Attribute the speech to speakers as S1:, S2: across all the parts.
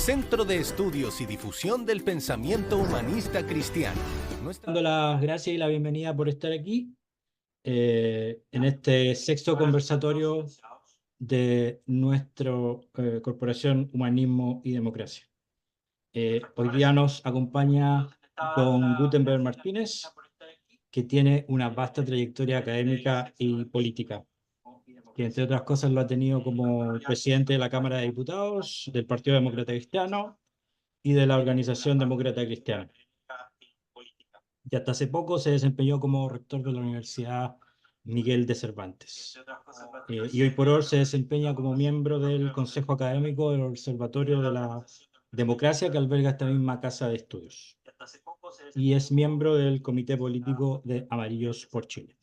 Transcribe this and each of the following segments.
S1: Centro de Estudios y Difusión del Pensamiento Humanista Cristiano.
S2: Dando las gracias y la bienvenida por estar aquí en este sexto conversatorio de nuestra Corporación Humanismo y Democracia. Hoy día nos acompaña don Gutenberg Martínez, que tiene una vasta trayectoria académica y política, que entre otras cosas lo ha tenido como presidente de la Cámara de Diputados, del Partido Demócrata Cristiano y de la Organización Demócrata Cristiana. Y hasta hace poco se desempeñó como rector de la Universidad Miguel de Cervantes. Y hoy por hoy se desempeña como miembro del Consejo Académico del Observatorio de la Democracia, que alberga esta misma casa de estudios. Y es miembro del Comité Político de Amarillos por Chile.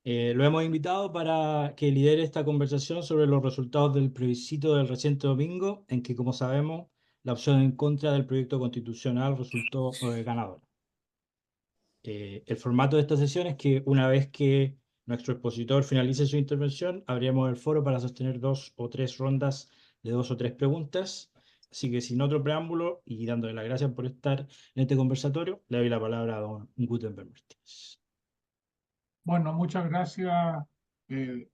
S2: Lo hemos invitado para que lidere esta conversación sobre los resultados del plebiscito del reciente domingo, en que, como sabemos, la opción en contra del proyecto constitucional resultó ganadora. El formato de esta sesión es que una vez que nuestro expositor finalice su intervención, abriremos el foro para sostener 2 o 3 rondas de 2 o 3 preguntas. Así que sin otro preámbulo y dándole las gracias por estar en este conversatorio, le doy la palabra a don Gutenberg Martínez.
S3: Bueno, muchas gracias,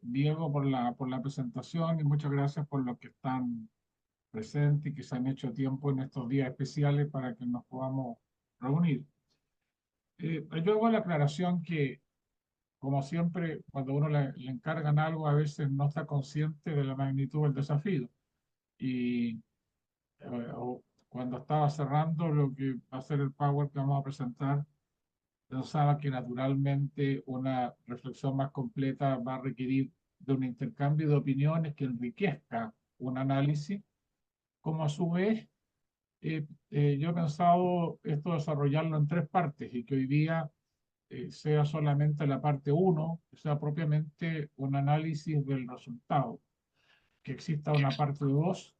S3: Diego, por la presentación y muchas gracias por los que están presentes y que se han hecho tiempo en estos días especiales para que nos podamos reunir. Yo hago la aclaración que, como siempre, cuando uno le encargan algo, a veces no está consciente de la magnitud del desafío. Y cuando estaba cerrando lo que va a ser el Power que vamos a presentar, pensaba que naturalmente una reflexión más completa va a requerir de un intercambio de opiniones que enriquezca un análisis, como a su vez yo he pensado esto desarrollarlo en 3 partes y que hoy día sea solamente la parte 1, que sea propiamente un análisis del resultado, que exista una parte 2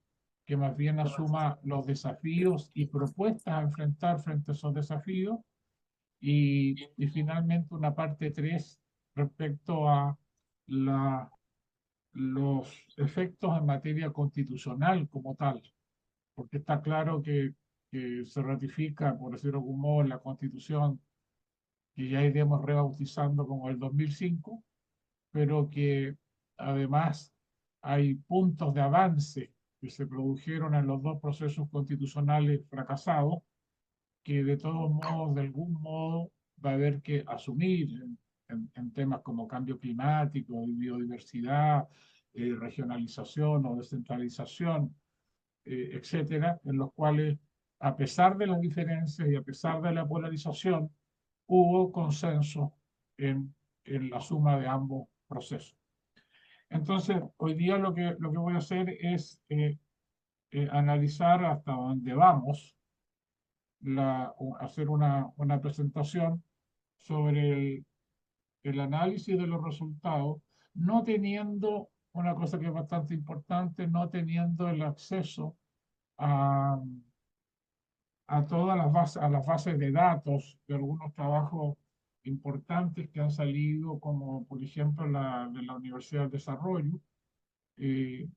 S3: que más bien asuma los desafíos y propuestas a enfrentar frente a esos desafíos, y finalmente una parte 3 respecto a los efectos en materia constitucional como tal, porque está claro que se ratifica, por decirlo de algún modo, la Constitución que ya iremos rebautizando como el 2005, pero que además hay puntos de avance que se produjeron en los 2 procesos constitucionales fracasados, que de todos modos, de algún modo, va a haber que asumir en temas como cambio climático, biodiversidad, regionalización o descentralización, etcétera, en los cuales, a pesar de las diferencias y a pesar de la polarización, hubo consenso en la suma de ambos procesos. Entonces, hoy día lo que voy a hacer es analizar hasta dónde vamos, hacer una presentación sobre el análisis de los resultados, no teniendo una cosa que es bastante importante, no teniendo el acceso a, a todas las bases de datos de algunos trabajos importantes que han salido, como por ejemplo de la Universidad del Desarrollo, que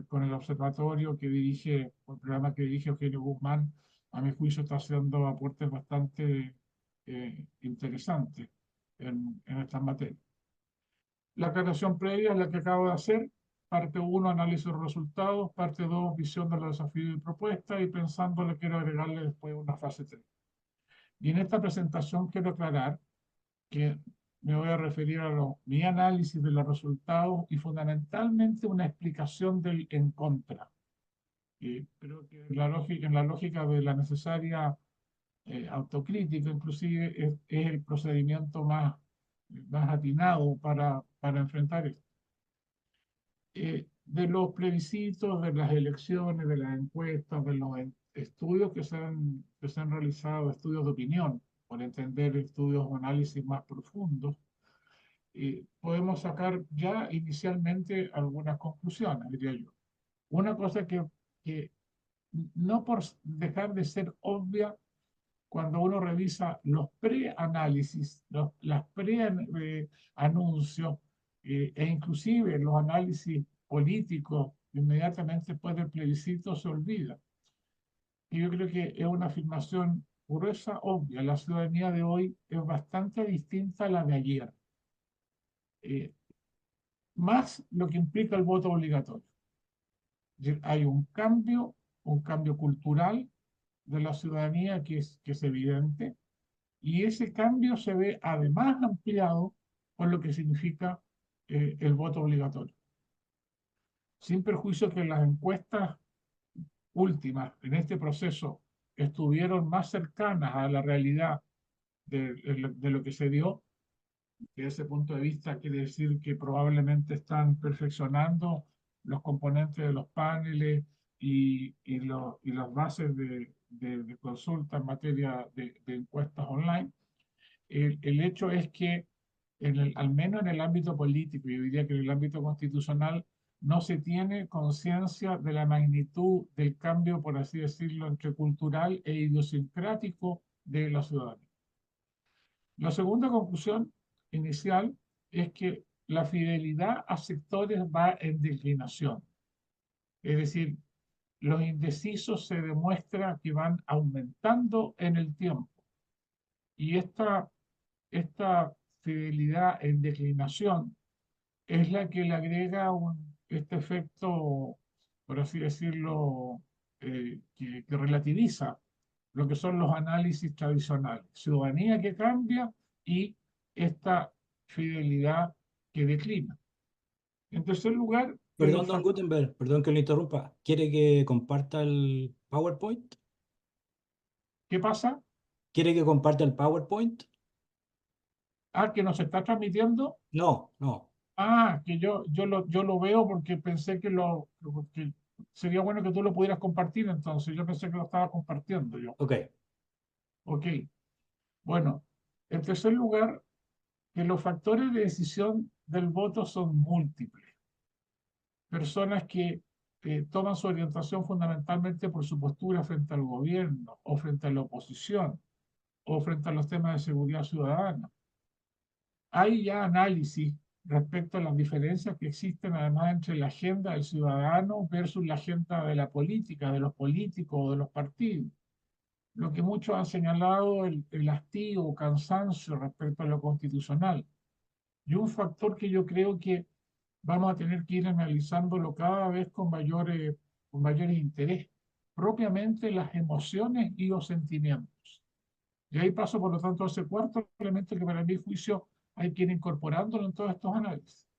S3: con el observatorio que dirige, o el programa que dirige Eugenio Guzmán, a mi juicio está haciendo aportes bastante interesantes en estas materias. La aclaración previa es la que acabo de hacer. Parte 1, análisis de resultados. Parte 2, visión de los desafíos y propuestas. Y pensándole, quiero agregarle después una fase 3. Y en esta presentación quiero aclarar que me voy a referir a mi análisis de los resultados y fundamentalmente una explicación del en contra. Creo que en la lógica de la necesaria autocrítica, inclusive, es el procedimiento más atinado para enfrentar esto. De los plebiscitos, de las elecciones, de las encuestas, de los estudios que se han realizado, estudios de opinión, por entender estudios o análisis más profundos, podemos sacar ya inicialmente algunas conclusiones, diría yo. Una cosa que no por dejar de ser obvia, cuando uno revisa los preanálisis, las preanuncios, e inclusive los análisis políticos inmediatamente después del plebiscito se olvida. Y yo creo que es una afirmación gruesa, obvia. La ciudadanía de hoy es bastante distinta a la de ayer. Más lo que implica el voto obligatorio. Es decir, hay un cambio cultural de la ciudadanía que es evidente, y ese cambio se ve además ampliado por lo que significa el voto obligatorio. Sin perjuicio que las encuestas últimas en este proceso estuvieron más cercanas a la realidad de lo que se dio, desde ese punto de vista quiere decir que probablemente están perfeccionando los componentes de los paneles y las bases de consulta en materia de encuestas online. El hecho es que al menos en el ámbito político, yo diría que en el ámbito constitucional, no se tiene conciencia de la magnitud del cambio, por así decirlo, entre cultural e idiosincrático de la ciudadanía. La segunda conclusión inicial es que la fidelidad a sectores va en declinación. Es decir, los indecisos se demuestra que van aumentando en el tiempo. Y esta fidelidad en declinación es la que le agrega este efecto, por así decirlo, que relativiza lo que son los análisis tradicionales. Ciudadanía que cambia y esta fidelidad que declina. En tercer lugar,
S2: Perdón, don Gutenberg, perdón que lo interrumpa. ¿Quiere que comparta el PowerPoint?
S3: ¿qué pasa?
S2: ¿Quiere que comparta el PowerPoint?
S3: Ah, que nos está transmitiendo.
S2: No, no.
S3: Ah, que yo lo veo porque pensé que sería bueno que tú lo pudieras compartir, entonces yo pensé que lo estaba compartiendo yo.
S2: Ok.
S3: Ok, bueno, en tercer lugar, que los factores de decisión del voto son múltiples. Personas que toman su orientación fundamentalmente por su postura frente al gobierno o frente a la oposición o frente a los temas de seguridad ciudadana. Hay ya análisis respecto a las diferencias que existen además entre la agenda del ciudadano versus la agenda de la política, de los políticos o de los partidos. Lo que muchos han señalado el hastío o cansancio respecto a lo constitucional. Y un factor que yo creo que vamos a tener que ir analizándolo cada vez con mayor interés, propiamente las emociones y los sentimientos. Y ahí paso, por lo tanto, a ese cuarto elemento que para mi juicio hay que ir incorporándolo en todos estos análisis.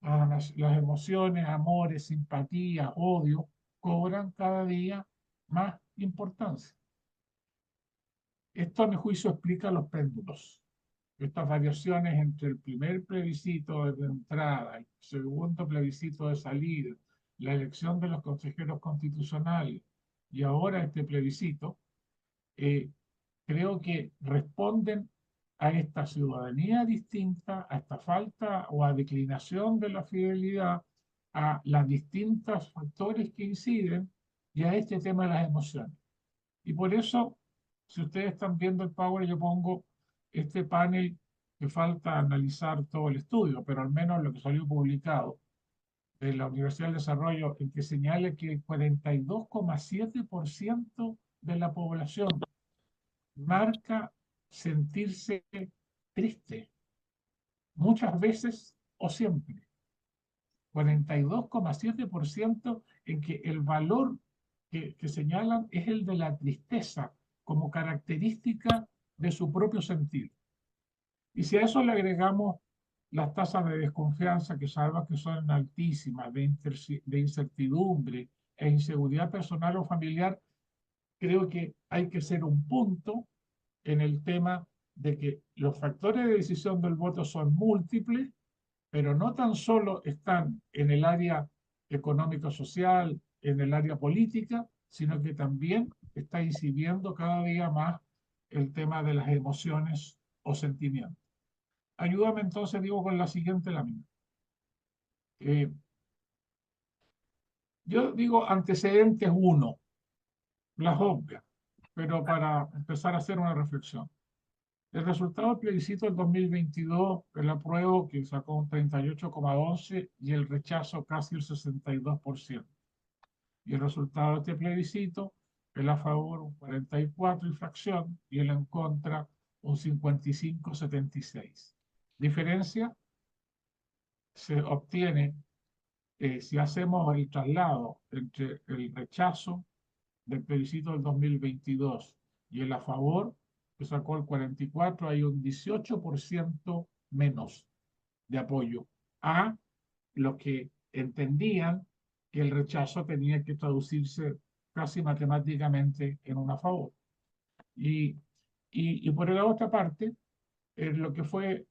S3: Las emociones, amores, simpatía, odio, cobran cada día más importancia. Esto, a mi juicio, explica los péndulos. Estas variaciones entre el primer plebiscito de entrada, el segundo plebiscito de salida, la elección de los consejeros constitucionales y ahora este plebiscito, creo que responden a esta ciudadanía distinta, a esta falta o a declinación de la fidelidad, a las distintos factores que inciden y a este tema de las emociones. Y por eso, si ustedes están viendo el Power, yo pongo este panel que falta analizar todo el estudio, pero al menos lo que salió publicado de la Universidad del Desarrollo, en que señala que el 42,7% de la población marca sentirse triste, muchas veces o siempre. 42,7% en que el valor que señalan es el de la tristeza como característica de su propio sentido. Y si a eso le agregamos las tasas de desconfianza, que sabemos que son altísimas, de incertidumbre e inseguridad personal o familiar, creo que hay que ser un punto en el tema de que los factores de decisión del voto son múltiples, pero no tan solo están en el área económico-social, en el área política, sino que también está incidiendo cada día más el tema de las emociones o sentimientos. Ayúdame entonces, digo, con la siguiente lámina. Yo digo antecedentes 1, las obvias, pero para empezar a hacer una reflexión. El resultado del plebiscito del 2022, el apruebo que sacó un 38,11 y el rechazo casi el 62%. Y el resultado de este plebiscito, el a favor un 44 y fracción y el en contra un 55,76. Diferencia se obtiene si hacemos el traslado entre el rechazo del plebiscito del 2022 y el a favor, que sacó el 44, hay un 18% menos de apoyo a los que entendían que el rechazo tenía que traducirse casi matemáticamente en un a favor. Y por la otra parte, lo que fue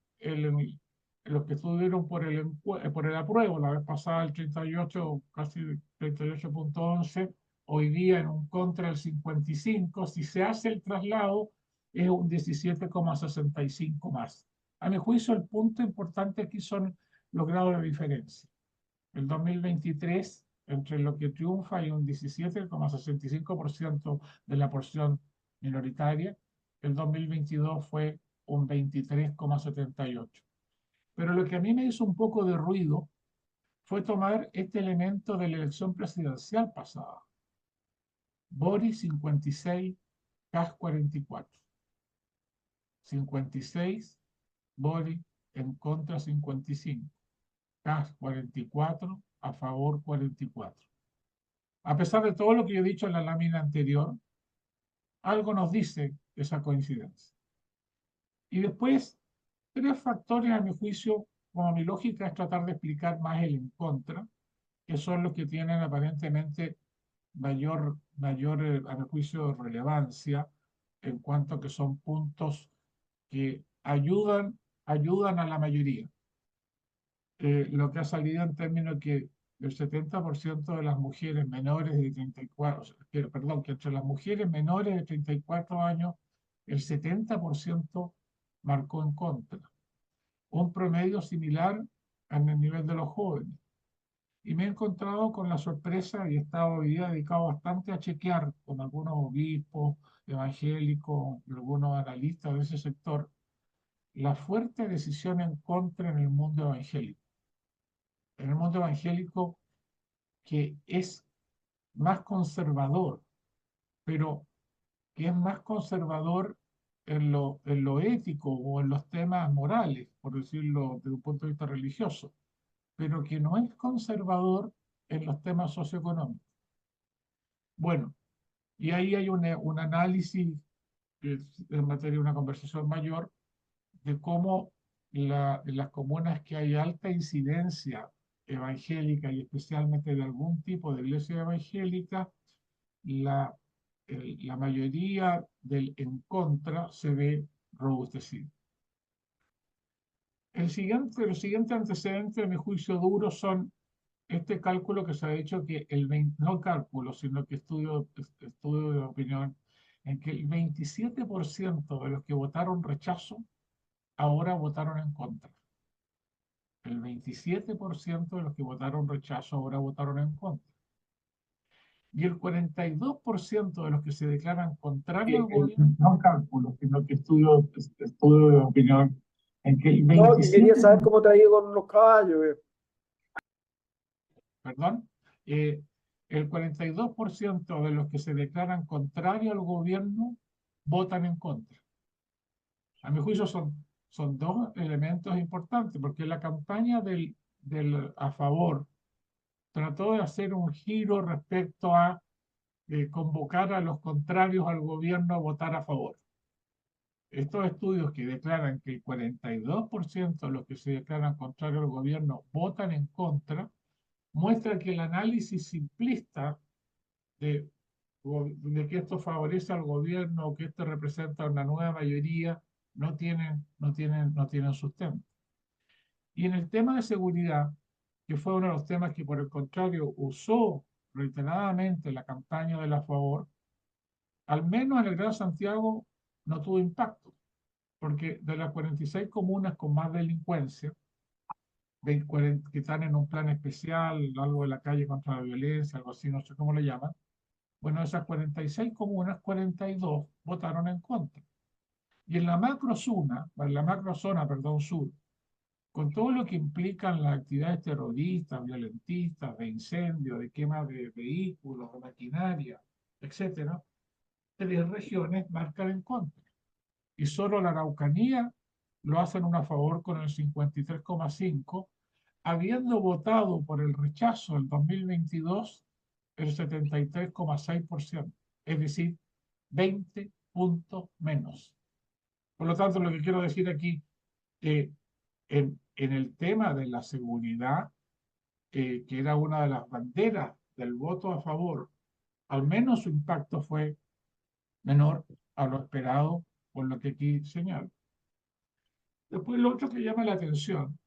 S3: los que estuvieron por el apruebo la vez pasada, el 38, casi 38,11, hoy día en un contra el 55, si se hace el traslado, es un 17,65 más. A mi juicio, el punto importante aquí son los grados de diferencia. El 2023, entre lo que triunfa hay un 17,65% de la porción minoritaria. El 2022 fue un 23,78%. Pero lo que a mí me hizo un poco de ruido fue tomar este elemento de la elección presidencial pasada. Boric 56, Kast 44. 56, Boric en contra 55. Kast 44, a favor 44. A pesar de todo lo que yo he dicho en la lámina anterior, algo nos dice esa coincidencia. Y después, tres factores a mi juicio, como mi lógica es tratar de explicar más el en contra, que son los que tienen aparentemente mayor a mi juicio, relevancia en cuanto a que son puntos que ayudan a la mayoría. Lo que ha salido en términos que el 70% de las mujeres menores de 34, perdón, que entre las mujeres menores de 34 años, el 70% marcó en contra. Un promedio similar en el nivel de los jóvenes. Y me he encontrado con la sorpresa y he estado hoy día dedicado bastante a chequear con algunos obispos evangélicos, algunos analistas de ese sector, la fuerte decisión en contra en el mundo evangélico. En el mundo evangélico que es más conservador, pero que es más conservador en lo ético o en los temas morales, por decirlo desde un punto de vista religioso, pero que no es conservador en los temas socioeconómicos. Bueno, y ahí hay un análisis que es en materia de una conversación mayor de cómo en las comunas que hay alta incidencia evangélica y especialmente de algún tipo de iglesia evangélica, la, la mayoría del en contra se ve robustecido. Los siguientes antecedentes, a mi juicio duro, son este cálculo que se ha hecho que no cálculo, sino que estudio de opinión, en que el 27% de los que votaron rechazo ahora votaron en contra. El 27% de los que votaron rechazo ahora votaron en contra. Y el 42% de los que se declaran contrarios al gobierno, no cálculo, sino que estudio de opinión, en que el 27%...
S4: No, que quería saber cómo te ha ido con los caballos.
S3: Perdón, el 42% de los que se declaran contrarios al gobierno votan en contra. A mi juicio son dos elementos importantes, porque la campaña del a favor trató de hacer un giro respecto a convocar a los contrarios al gobierno a votar a favor. Estos estudios que declaran que el 42% de los que se declaran contrarios al gobierno votan en contra, muestra que el análisis simplista de que esto favorece al gobierno o que esto representa una nueva mayoría no tienen sustento. Y en el tema de seguridad, que fue uno de los temas que por el contrario usó reiteradamente la campaña de la favor, al menos en el Gran Santiago no tuvo impacto, porque de las 46 comunas con más delincuencia, que están en un plan especial, algo de la calle contra la violencia, algo así, no sé cómo le llaman. Bueno, de esas 46 comunas, 42 votaron en contra. Y en la macrozona, perdón, sur, con todo lo que implican las actividades terroristas, violentistas, de incendio, de quema de vehículos, de maquinaria, etcétera, 3 regiones marcan en contra. Y solo la Araucanía lo hacen a favor con el 53,5%, habiendo votado por el rechazo en 2022 el 73,6%, es decir, 20 puntos menos. Por lo tanto, lo que quiero decir aquí, en el tema de la seguridad, que era una de las banderas del voto a favor, al menos su impacto fue menor a lo esperado por lo que aquí señalo. Después, lo otro que llama la atención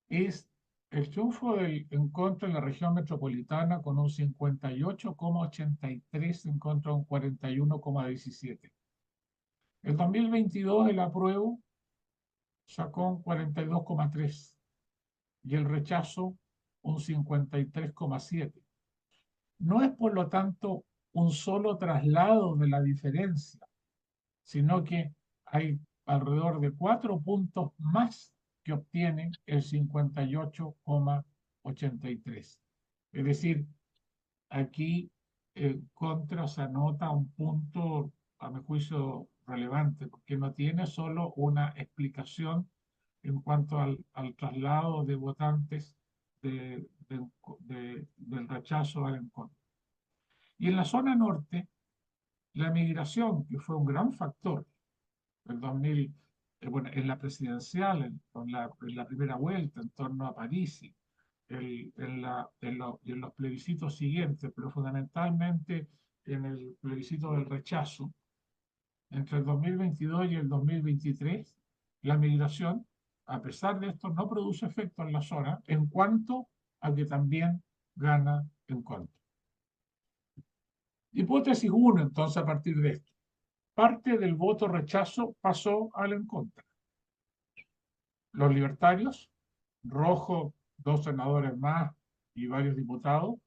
S3: es el triunfo en contra en la región metropolitana con un 58,83 en contra de un 41,17. En 2022 el apruebo sacó un 42,3 y el rechazo un 53,7. No es, por lo tanto, un solo traslado de la diferencia, sino que hay alrededor de 4 puntos más que obtiene el 58,83. Es decir, aquí contra se anota un punto, a mi juicio, relevante, porque no tiene solo una explicación en cuanto al traslado de votantes del rechazo al en contra. Y en la zona norte, la migración, que fue un gran factor en 2000, bueno, en la presidencial, en la primera vuelta, en torno a París, en los plebiscitos siguientes, pero fundamentalmente en el plebiscito del rechazo, entre el 2022 y el 2023, la migración, a pesar de esto, no produce efecto en la zona en cuanto a que también gana en contra. Hipótesis 1, entonces, a partir de esto. Parte del voto rechazo pasó al en contra. Los libertarios, Rojo, 2 senadores más y varios diputados.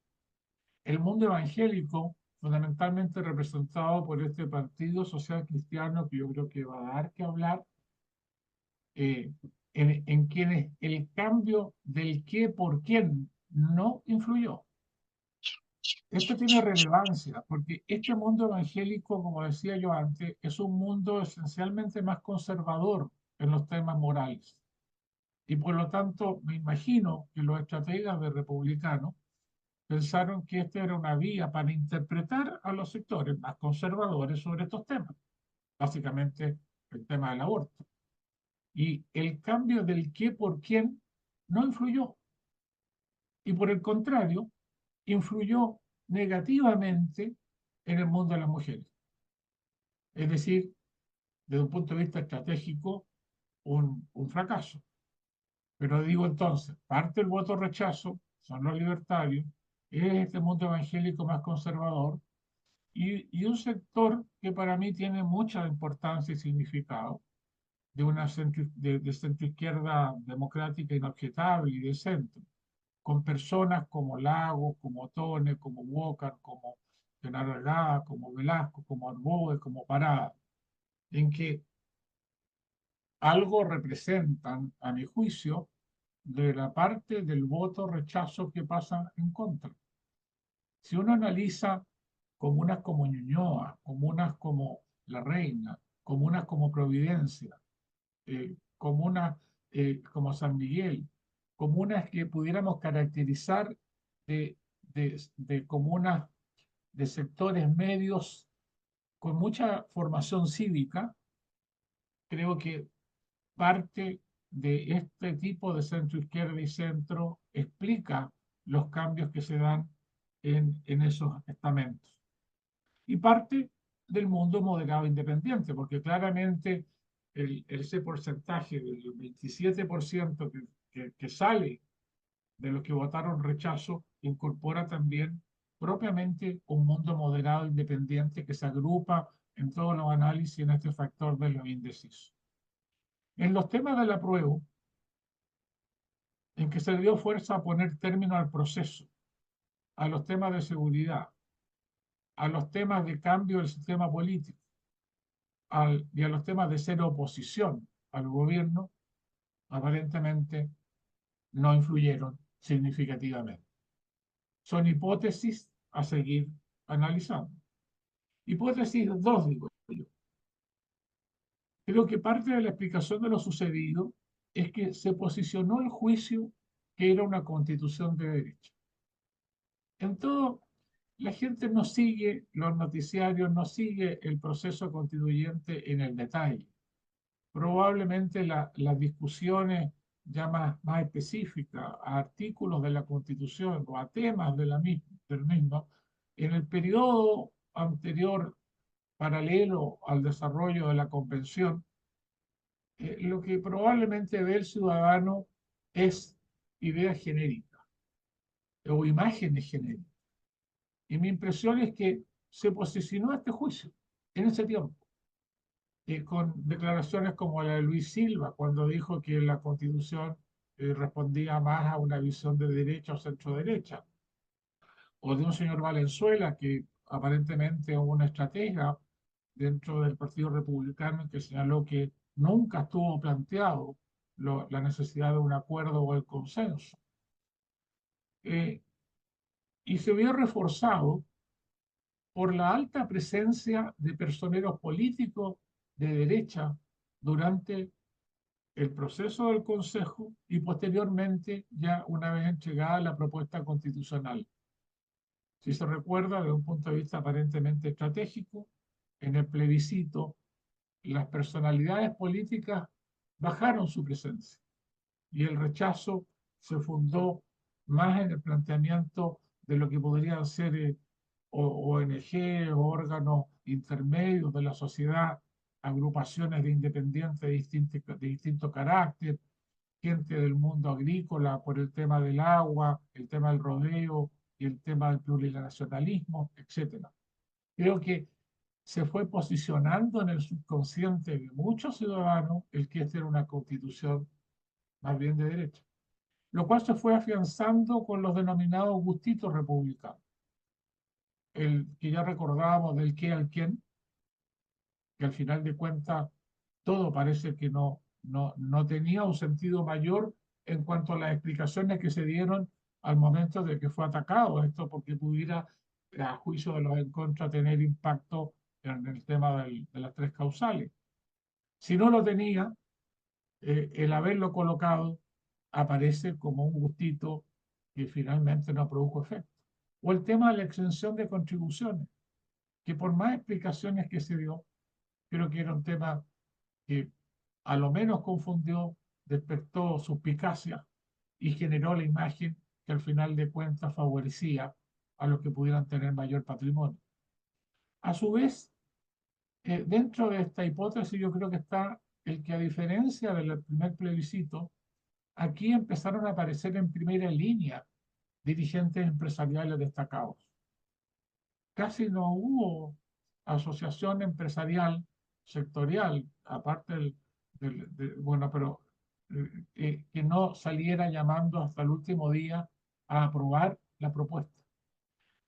S3: El mundo evangélico, fundamentalmente representado por este Partido Social Cristiano, que yo creo que va a dar que hablar, en quienes el cambio del qué por quién no influyó. Esto tiene relevancia porque este mundo evangélico, como decía yo antes, es un mundo esencialmente más conservador en los temas morales. Y por lo tanto, me imagino que los estrategas de republicanos pensaron que esta era una vía para interpretar a los sectores más conservadores sobre estos temas, básicamente el tema del aborto. Y el cambio del qué por quién no influyó. Y por el contrario, influyó negativamente en el mundo de las mujeres. Es decir, desde un punto de vista estratégico, un fracaso. Pero digo entonces, parte del voto rechazo son los libertarios, es este mundo evangélico más conservador y un sector que para mí tiene mucha importancia y significado, de una de centroizquierda democrática inobjetable y de centro, con personas como Lagos, como Tone, como Walker, como Tenaragá, como Velasco, como Arboe, como Parada, en que algo representan, a mi juicio, de la parte del voto rechazo que pasa en contra. Si uno analiza comunas como Ñuñoa, comunas como La Reina, comunas como Providencia, comunas como San Miguel, comunas que pudiéramos caracterizar de comunas de sectores medios con mucha formación cívica, creo que parte de este tipo de centro izquierda y centro explica los cambios que se dan en esos estamentos. Y parte del mundo moderado independiente, porque claramente ese porcentaje del 27% que sale de los que votaron rechazo incorpora también propiamente un mundo moderado independiente que se agrupa en todos los análisis en este factor de los indecisos. En los temas del apruebo, en que se le dio fuerza a poner término al proceso, a los temas de seguridad, a los temas de cambio del sistema político, y a los temas de ser oposición al gobierno, aparentemente no influyeron significativamente. Son hipótesis a seguir analizando. Hipótesis 2, digo yo. Creo que parte de la explicación de lo sucedido es que se posicionó el juicio que era una constitución de derecho. En todo, la gente no sigue los noticiarios, no sigue el proceso constituyente en el detalle. Probablemente las discusiones ya más específicas a artículos de la Constitución o a temas del mismo, en el periodo anterior, paralelo al desarrollo de la Convención, lo que probablemente ve el ciudadano es ideas genéricas o imágenes genéricas. Y mi impresión es que se posicionó este juicio en ese tiempo, con declaraciones como la de Luis Silva, cuando dijo que la Constitución respondía más a una visión de derecha o centro-derecha, o de un señor Valenzuela, que aparentemente es una estratega dentro del Partido Republicano, que señaló que nunca estuvo planteado la necesidad de un acuerdo o el consenso. Y se vio reforzado por la alta presencia de personeros políticos de derecha durante el proceso del Consejo y posteriormente ya una vez entregada la propuesta constitucional. Si se recuerda, desde un punto de vista aparentemente estratégico, en el plebiscito las personalidades políticas bajaron su presencia y el rechazo se fundó más en el planteamiento de lo que podrían ser ONG o órganos intermedios de la sociedad, agrupaciones de independientes de distinto carácter, gente del mundo agrícola por el tema del agua, el tema del rodeo y el tema del plurinacionalismo, etc. Creo que se fue posicionando en el subconsciente de muchos ciudadanos el que esta era una constitución más bien de derecha, lo cual se fue afianzando con los denominados gustitos republicanos. El que ya recordábamos del qué al quién, que al final de cuentas todo parece que no tenía un sentido mayor en cuanto a las explicaciones que se dieron al momento de que fue atacado esto, porque pudiera, a juicio de los en contra, tener impacto en el tema de las tres causales. Si no lo tenía, el haberlo colocado aparece como un gustito que finalmente no produjo efecto. O el tema de la exención de contribuciones, que por más explicaciones que se dio, creo que era un tema que a lo menos confundió, despertó suspicacia y generó la imagen que al final de cuentas favorecía a los que pudieran tener mayor patrimonio. A su vez, dentro de esta hipótesis yo creo que está el que, a diferencia del primer plebiscito, aquí empezaron a aparecer en primera línea dirigentes empresariales destacados. Casi no hubo asociación empresarial sectorial, aparte bueno, pero que no saliera llamando hasta el último día a aprobar la propuesta.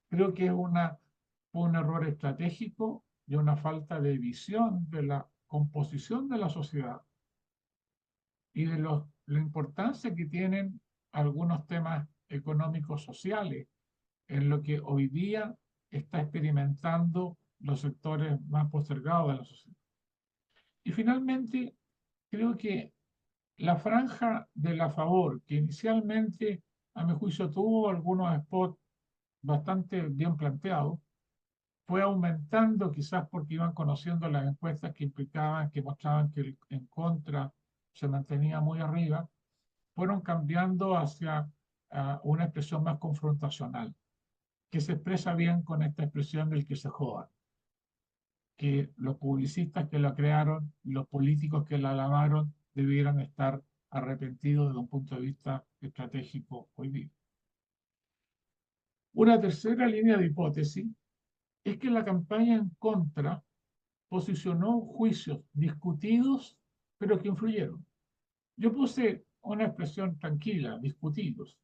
S3: Creo que fue un error estratégico y una falta de visión de la composición de la sociedad y de la importancia que tienen algunos temas económicos sociales en lo que hoy día está experimentando los sectores más postergados de la sociedad. Y finalmente, creo que la franja de la favor, que inicialmente, a mi juicio, tuvo algunos spots bastante bien planteados, fue aumentando quizás porque iban conociendo las encuestas que implicaban, que mostraban que el en contra se mantenía muy arriba, fueron cambiando hacia una expresión más confrontacional, que se expresa bien con esta expresión del que se joda, que los publicistas que la crearon y los políticos que la alabaron debieran estar arrepentidos desde un punto de vista estratégico hoy día. Una tercera línea de hipótesis es que la campaña en contra posicionó juicios discutidos, pero que influyeron. Yo puse una expresión tranquila, discutidos,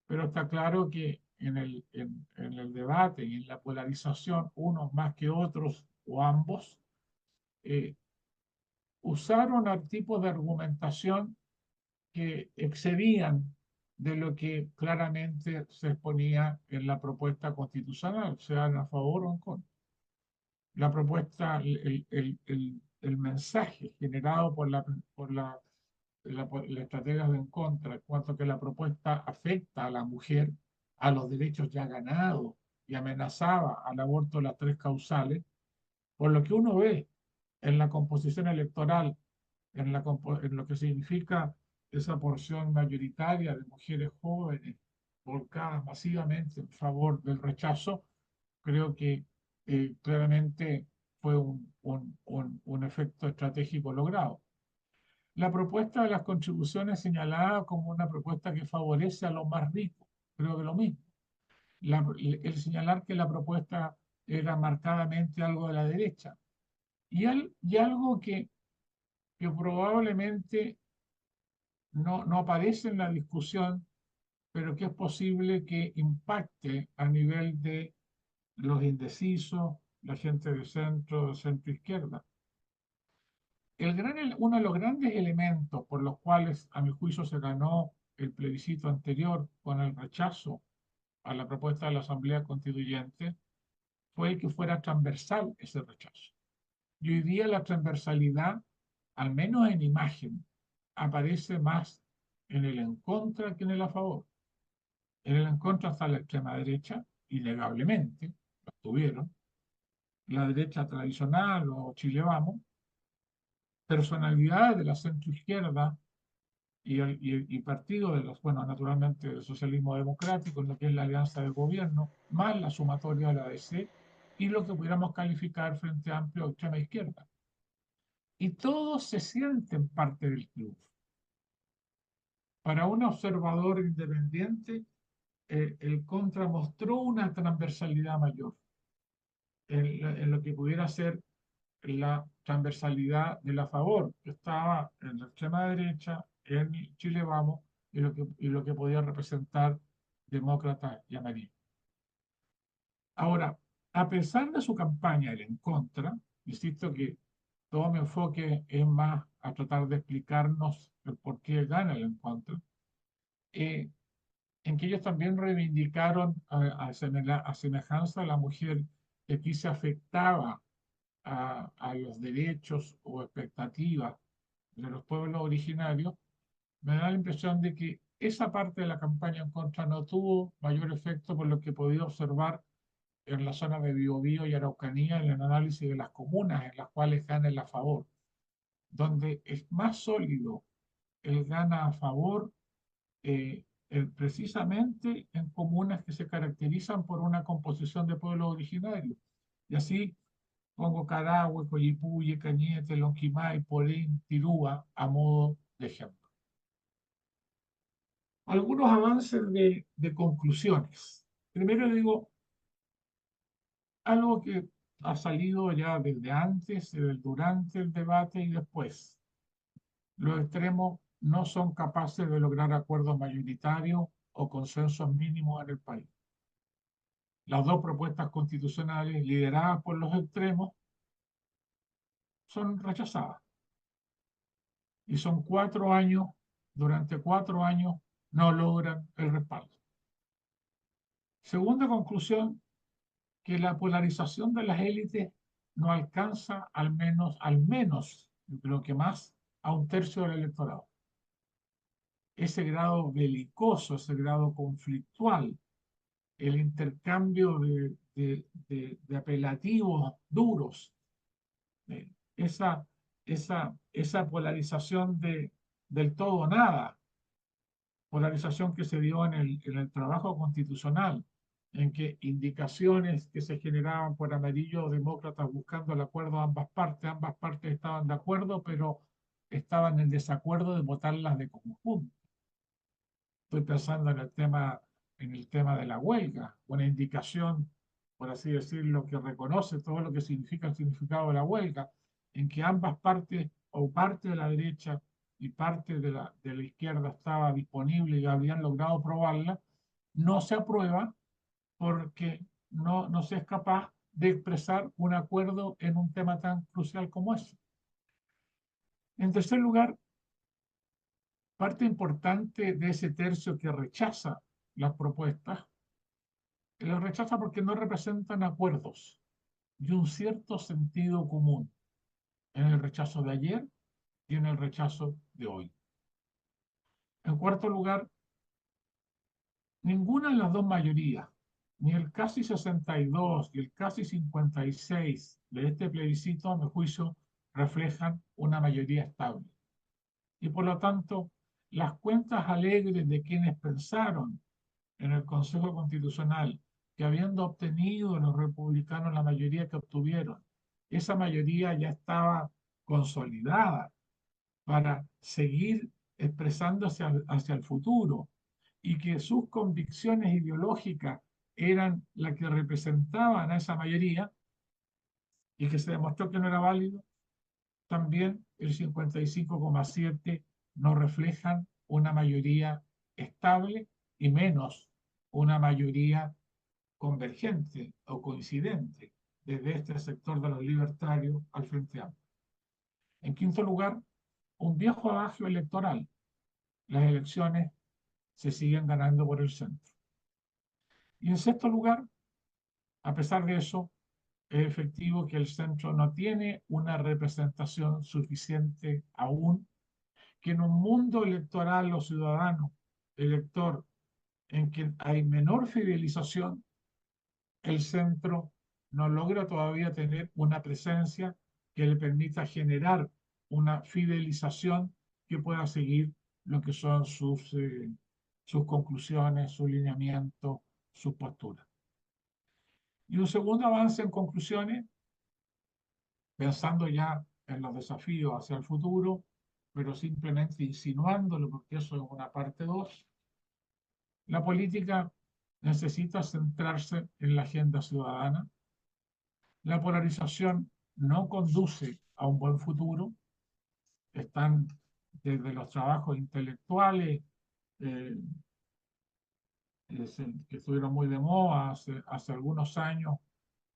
S3: pero está claro que en el debate y en la polarización, unos más que otros o ambos, usaron tipos de argumentación que excedían de lo que claramente se exponía en la propuesta constitucional, sean a favor o en contra. La propuesta, el mensaje generado por la estratega de en contra, en cuanto a que la propuesta afecta a la mujer, a los derechos ya ganados y amenazaba al aborto de las tres causales, por lo que uno ve en la composición electoral, en lo que significa esa porción mayoritaria de mujeres jóvenes volcadas masivamente en favor del rechazo, creo que claramente fue un efecto estratégico logrado. La propuesta de las contribuciones señalada como una propuesta que favorece a los más ricos, creo que lo mismo. El señalar que la propuesta era marcadamente algo de la derecha y algo que probablemente no aparece en la discusión, pero que es posible que impacte a nivel de los indecisos, la gente de centro izquierda. Uno de los grandes elementos por los cuales, a mi juicio, se ganó el plebiscito anterior con el rechazo a la propuesta de la Asamblea Constituyente fue el que fuera transversal ese rechazo. Y hoy día la transversalidad, al menos en imagen, aparece más en el en contra que en el a favor. En el en contra está la extrema derecha, innegablemente, lo tuvieron, la derecha tradicional o Chile Vamos, personalidades de la centroizquierda y partido de los, bueno, naturalmente del socialismo democrático, en lo que es la alianza de gobierno, más la sumatoria de la DC y lo que pudiéramos calificar Frente Amplio o extrema izquierda. Y todos se sienten parte del club. Para un observador independiente, el contra mostró una transversalidad mayor en lo que pudiera ser la transversalidad de la favor, que estaba en la extrema derecha, en Chile Vamos, y lo que podía representar demócratas y amarillo. Ahora, a pesar de su campaña el en contra, insisto que todo mi enfoque es más a tratar de explicarnos el por qué gana el en contra, en que ellos también reivindicaron a semejanza a la mujer que aquí se afectaba a los derechos o expectativas de los pueblos originarios, me da la impresión de que esa parte de la campaña en contra no tuvo mayor efecto por lo que he podido observar en la zona de Biobío y Araucanía en el análisis de las comunas en las cuales gana el a favor, donde es más sólido el gana a favor precisamente en comunas que se caracterizan por una composición de pueblos originarios. Y así pongo Carahue, Coyipulli, Cañete, Lonquimay, Porén, Tirúa a modo de ejemplo. Algunos avances de conclusiones. Primero digo, algo que ha salido ya desde antes, durante el debate y después. Los extremos no son capaces de lograr acuerdos mayoritarios o consensos mínimos en el país. Las dos propuestas constitucionales lideradas por los extremos son rechazadas. Y son 4 años, durante 4 años no logran el respaldo. Segunda conclusión, que la polarización de las élites no alcanza al menos, yo creo que más, a 1/3 del electorado. Ese grado belicoso, ese grado conflictual, el intercambio de apelativos duros, esa polarización del todo o nada, polarización que se dio en el trabajo constitucional, en que indicaciones que se generaban por amarillo demócratas buscando el acuerdo de ambas partes estaban de acuerdo, pero estaban en desacuerdo de votarlas de conjunto. Estoy pensando en el tema de la huelga, una indicación, por así decirlo, que reconoce todo lo que significa el significado de la huelga, en que ambas partes, o parte de la derecha y parte de la izquierda estaba disponible y habían logrado aprobarla, no se aprueba porque no se es capaz de expresar un acuerdo en un tema tan crucial como ese. En tercer lugar, parte importante de ese tercio que rechaza las propuestas, las rechaza porque no representan acuerdos y un cierto sentido común en el rechazo de ayer y en el rechazo de hoy. En cuarto lugar, ninguna de las dos mayorías, ni el casi 62 y el casi 56 de este plebiscito, a mi juicio, reflejan una mayoría estable. Y por lo tanto, las cuentas alegres de quienes pensaron en el Consejo Constitucional que habiendo obtenido los republicanos la mayoría que obtuvieron, esa mayoría ya estaba consolidada para seguir expresándose hacia el futuro y que sus convicciones ideológicas eran las que representaban a esa mayoría y que se demostró que no era válido, también el 55,7 no reflejan una mayoría estable y menos una mayoría convergente o coincidente desde este sector de los libertarios al Frente Amplio. En quinto lugar, un viejo adagio electoral. Las elecciones se siguen ganando por el centro. Y en sexto lugar, a pesar de eso, es efectivo que el centro no tiene una representación suficiente aún, que en un mundo electoral o ciudadano, elector, en que hay menor fidelización, el centro no logra todavía tener una presencia que le permita generar una fidelización que pueda seguir lo que son sus conclusiones, su lineamiento, sus posturas. Y un segundo avance en conclusiones, pensando ya en los desafíos hacia el futuro, pero simplemente insinuándolo, porque eso es una parte 2. La política necesita centrarse en la agenda ciudadana. La polarización no conduce a un buen futuro. Están desde los trabajos intelectuales, eh, que estuvieron muy de moda hace algunos años,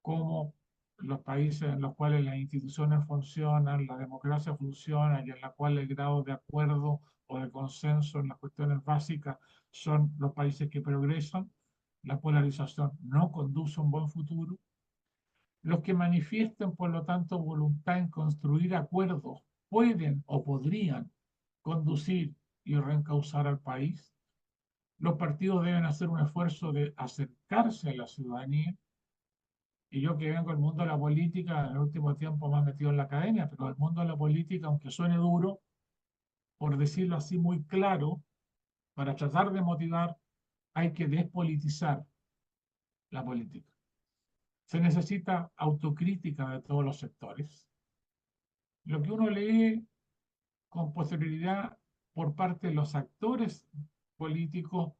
S3: como los países en los cuales las instituciones funcionan, la democracia funciona y en la cual el grado de acuerdo o de consenso en las cuestiones básicas son los países que progresan. La polarización no conduce a un buen futuro. Los que manifiesten, por lo tanto, voluntad en construir acuerdos pueden o podrían conducir y reencauzar al país. Los partidos deben hacer un esfuerzo de acercarse a la ciudadanía. Y yo que vengo del mundo de la política, en el último tiempo más metido en la academia, pero el mundo de la política, aunque suene duro, por decirlo así muy claro, para tratar de motivar, hay que despolitizar la política. Se necesita autocrítica de todos los sectores. Lo que uno lee con posterioridad por parte de los actores políticos,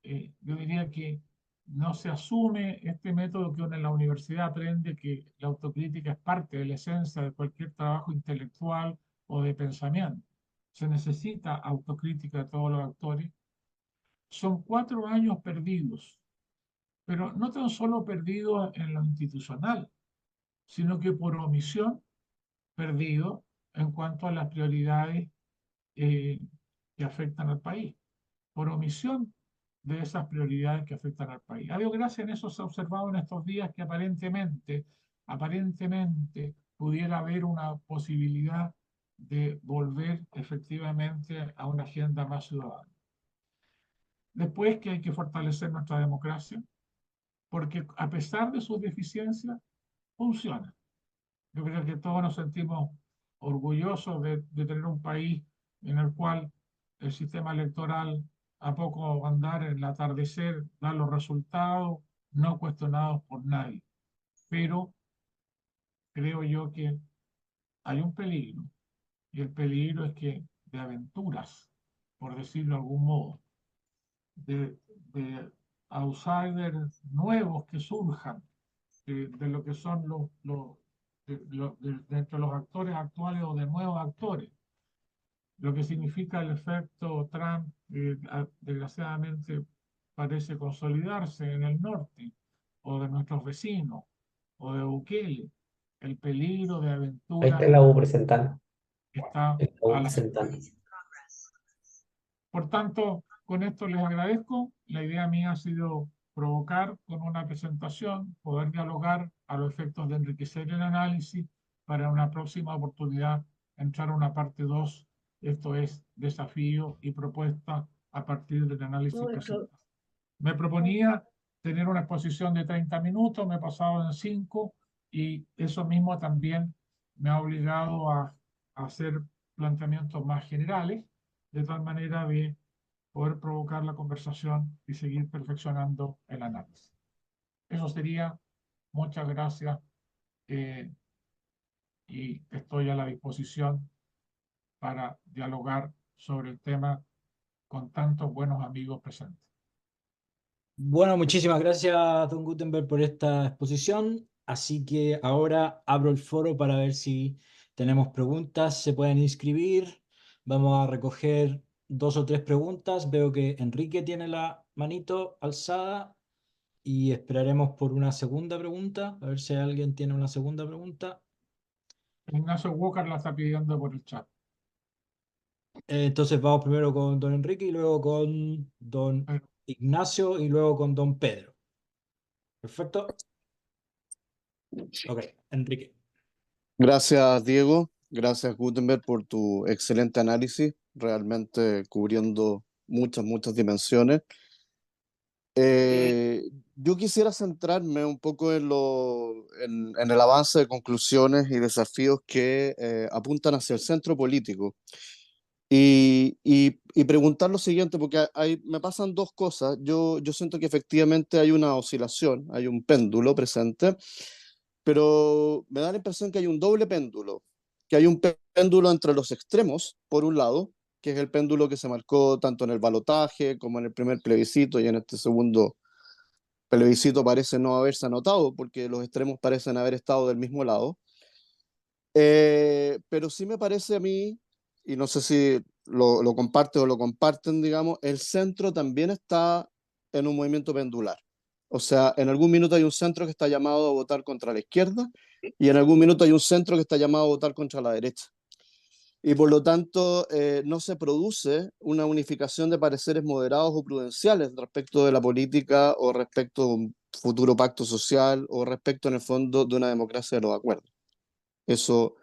S3: yo diría que no se asume este método que uno en la universidad aprende, que la autocrítica es parte de la esencia de cualquier trabajo intelectual o de pensamiento. Se necesita autocrítica de todos los actores. Son 4 años perdidos, pero no tan solo perdidos en lo institucional, sino que por omisión perdidos en cuanto a las prioridades eh, que afectan al país, por omisión de esas prioridades que afectan al país. A Dios gracias, en eso se ha observado en estos días que aparentemente pudiera haber una posibilidad de volver efectivamente a una agenda más ciudadana. Después que hay que fortalecer nuestra democracia, porque a pesar de sus deficiencias, funciona. Yo creo que todos nos sentimos orgullosos de tener un país en el cual el sistema electoral, a poco andar en el atardecer, da los resultados no cuestionados por nadie. Pero creo yo que hay un peligro, y el peligro es que de aventuras, por decirlo de algún modo, de outsiders nuevos que surjan de lo que son entre los actores actuales o de nuevos actores, lo que significa el efecto Trump, desgraciadamente parece consolidarse en el norte o de nuestros vecinos, o de Bukele. El peligro de
S5: Ahí
S3: aventura
S5: está la U presentando.
S3: está
S5: La U
S3: a la
S5: presentando.
S3: Por tanto, con esto les agradezco. La idea mía ha sido provocar con una presentación, poder dialogar a los efectos de enriquecer el análisis para una próxima oportunidad entrar a una parte 2. Esto es desafío y propuesta a partir del análisis presentado. Me proponía tener una exposición de 30 minutos, me he pasado en 5 y eso mismo también me ha obligado a hacer planteamientos más generales, de tal manera de poder provocar la conversación y seguir perfeccionando el análisis. Eso sería. Muchas gracias y estoy a la disposición para dialogar sobre el tema con tantos buenos amigos presentes.
S2: Bueno, muchísimas gracias, don Gutenberg, por esta exposición. Así que ahora abro el foro para ver si tenemos preguntas. Se pueden inscribir. Vamos a recoger 2 o 3 preguntas. Veo que Enrique tiene la manito alzada y esperaremos por una segunda pregunta. A ver si alguien tiene una segunda pregunta.
S3: Ignacio Walker la está pidiendo por el chat.
S2: Entonces vamos primero con don Enrique y luego con don
S3: Pero
S2: Ignacio y luego con don Pedro. Perfecto. Ok, Enrique.
S6: Gracias, Diego. Gracias, Gutenberg, por tu excelente análisis, realmente cubriendo muchas dimensiones. Yo quisiera centrarme un poco en el avance de conclusiones y desafíos que apuntan hacia el centro político. Y preguntar lo siguiente, porque me pasan dos cosas. Yo siento que efectivamente hay una oscilación, hay un péndulo presente, pero me da la impresión que hay un doble péndulo, que hay un péndulo entre los extremos, por un lado, que es el péndulo que se marcó tanto en el balotaje como en el primer plebiscito y en este segundo plebiscito parece no haberse anotado, porque los extremos parecen haber estado del mismo lado. Pero sí me parece a mí, y no sé si lo comparte o lo comparten, digamos, el centro también está en un movimiento pendular. O sea, en algún minuto hay un centro que está llamado a votar contra la izquierda y en algún minuto hay un centro que está llamado a votar contra la derecha. Y por lo tanto, no se produce una unificación de pareceres moderados o prudenciales respecto de la política o respecto de un futuro pacto social o respecto, en el fondo, de una democracia de los acuerdos. Eso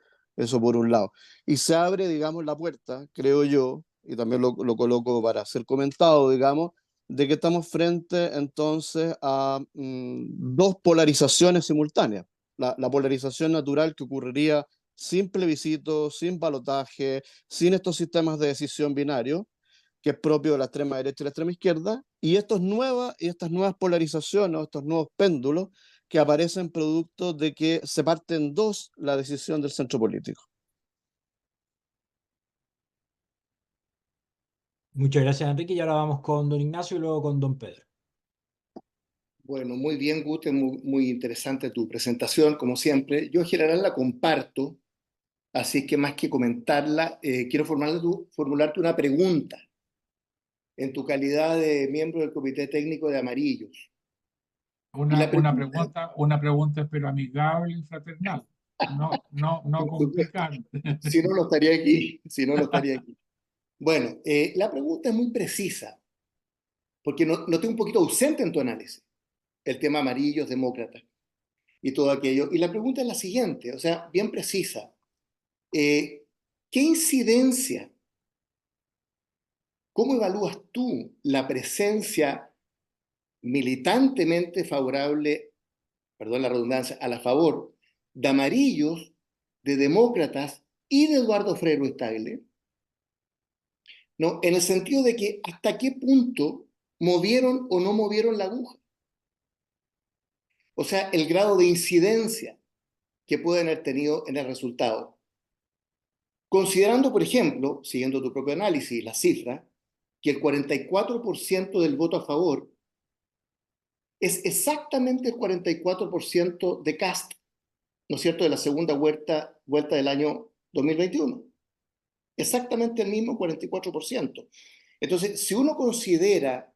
S6: por un lado. Y se abre, digamos, la puerta, creo yo, y también lo coloco para ser comentado, digamos, de que estamos frente entonces a dos polarizaciones simultáneas. La polarización natural que ocurriría sin plebiscito, sin balotaje, sin estos sistemas de decisión binarios, que es propio de la extrema derecha y la extrema izquierda, y estas nuevas polarizaciones, estos nuevos péndulos, que aparecen producto de que se parte en dos la decisión del centro político.
S2: Muchas gracias, Enrique. Y ahora vamos con don Ignacio y luego con don Pedro.
S7: Bueno, muy bien, Gute, muy interesante tu presentación, como siempre. Yo en general la comparto, así que más que comentarla, quiero formularte una pregunta en tu calidad de miembro del Comité Técnico de Amarillos.
S3: Una pregunta, pero amigable y fraternal, no complicada.
S7: Si no, no estaría aquí, si no, no estaría aquí. Bueno, la pregunta es muy precisa, porque noté un poquito ausente en tu análisis el tema amarillos, demócratas y todo aquello. Y la pregunta es la siguiente, o sea, bien precisa. ¿Qué incidencia, cómo evalúas tú la presencia militantemente favorable, perdón la redundancia, a la favor de amarillos, de demócratas y de Eduardo Frei Tagle? ¿No? En el sentido de que hasta qué punto movieron o no movieron la aguja. O sea, el grado de incidencia que pueden haber tenido en el resultado. Considerando, por ejemplo, siguiendo tu propio análisis, la cifra, que el 44% del voto a favor es exactamente el 44% de Kast, ¿no es cierto?, de la segunda vuelta del año 2021. Exactamente el mismo 44%. Entonces, si uno considera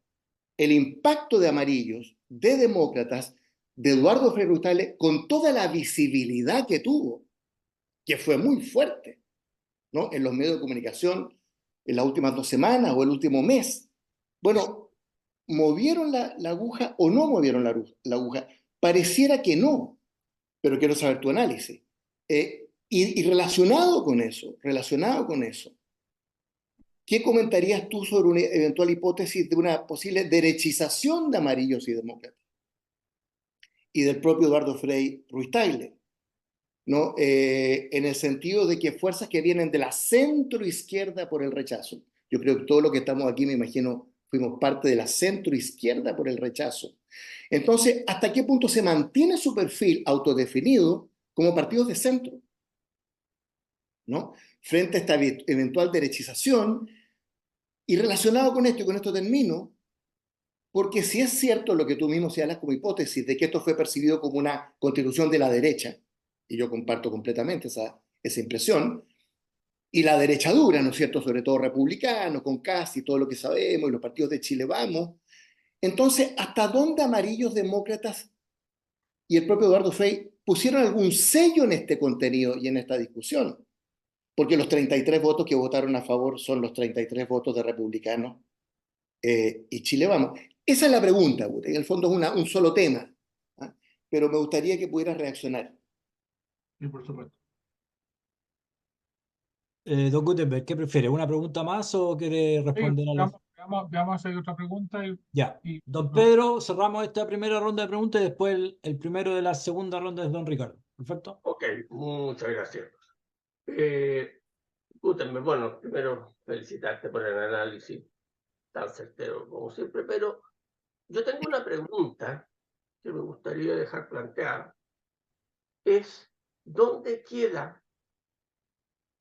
S7: el impacto de amarillos, de demócratas, de Eduardo Frei Ruiz-Tagle, con toda la visibilidad que tuvo, que fue muy fuerte, ¿no?, en los medios de comunicación en las últimas 2 semanas o el último mes. Bueno, ¿movieron la aguja o no movieron la aguja? Pareciera que no, pero quiero saber tu análisis. Y relacionado con eso, ¿qué comentarías tú sobre una eventual hipótesis de una posible derechización de Amarillos y Demócratas y del propio Eduardo Frei Ruiz-Tagle, ¿no? En el sentido de que fuerzas que vienen de la centroizquierda por el rechazo, yo creo que todo lo que estamos aquí, me imagino, fuimos parte de la centroizquierda por el rechazo. Entonces, ¿hasta qué punto se mantiene su perfil autodefinido como partidos de centro, ¿no?, frente a esta eventual derechización? Y relacionado con esto, y con esto termino, porque si es cierto lo que tú mismo señalas como hipótesis de que esto fue percibido como una constitución de la derecha, y yo comparto completamente esa impresión, y la derecha dura, ¿no es cierto?, sobre todo republicano, con casi todo lo que sabemos, y los partidos de Chile Vamos. Entonces, ¿hasta dónde Amarillos, Demócratas y el propio Eduardo Frei pusieron algún sello en este contenido y en esta discusión? Porque los 33 votos que votaron a favor son los 33 votos de republicanos y Chile Vamos. Esa es la pregunta, en el fondo es un solo tema, ¿ah? Pero me gustaría que pudieras reaccionar.
S3: Y por supuesto.
S2: Don Gutenberg, ¿qué prefiere? ¿Una pregunta más o quiere
S3: Sí,
S2: responder a las...
S3: veamos si hay otra pregunta.
S2: Ya. Don Pedro, cerramos esta primera ronda de preguntas y después el primero de la segunda ronda es don Ricardo. ¿Perfecto?
S5: Ok, muchas gracias. Gutenberg, bueno, primero felicitarte por el análisis tan certero como siempre, pero yo tengo una pregunta que me gustaría dejar planteada. Es, ¿dónde queda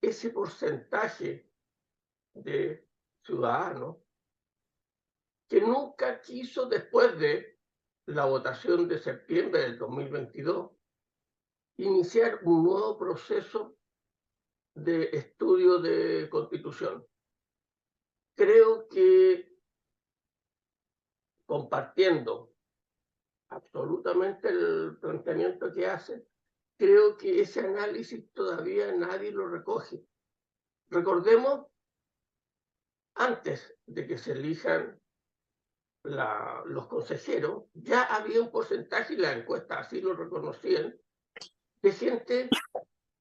S5: ese porcentaje de ciudadanos que nunca quiso, después de la votación de septiembre del 2022, iniciar un nuevo proceso de estudio de constitución? Creo que, compartiendo absolutamente el planteamiento que hace, creo que ese análisis todavía nadie lo recoge. Recordemos, antes de que se elijan los consejeros, ya había un porcentaje, y las encuestas así lo reconocían, de gente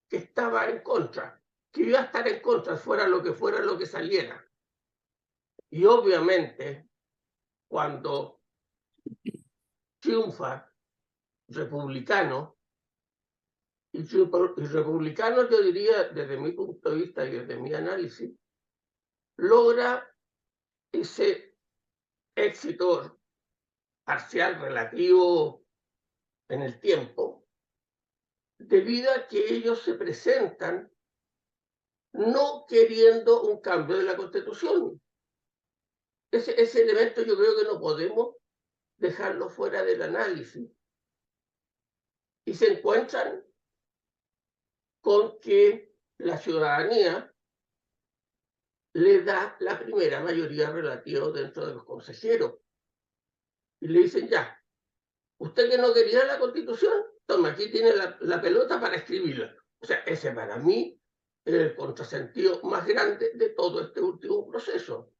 S5: que estaba en contra, que iba a estar en contra, fuera lo que saliera. Y obviamente, cuando triunfa republicano, y republicano, yo diría, desde mi punto de vista y desde mi análisis, logra ese éxito parcial relativo en el tiempo, debido a que ellos se presentan no queriendo un cambio de la Constitución. Ese elemento yo creo que no podemos dejarlo fuera del análisis. Y se encuentran con que la ciudadanía le da la primera mayoría relativa dentro de los consejeros. Y le dicen, ya, usted que no quería la Constitución, toma, aquí tiene la pelota para escribirla. O sea, ese para mí es el contrasentido más grande de todo este último proceso.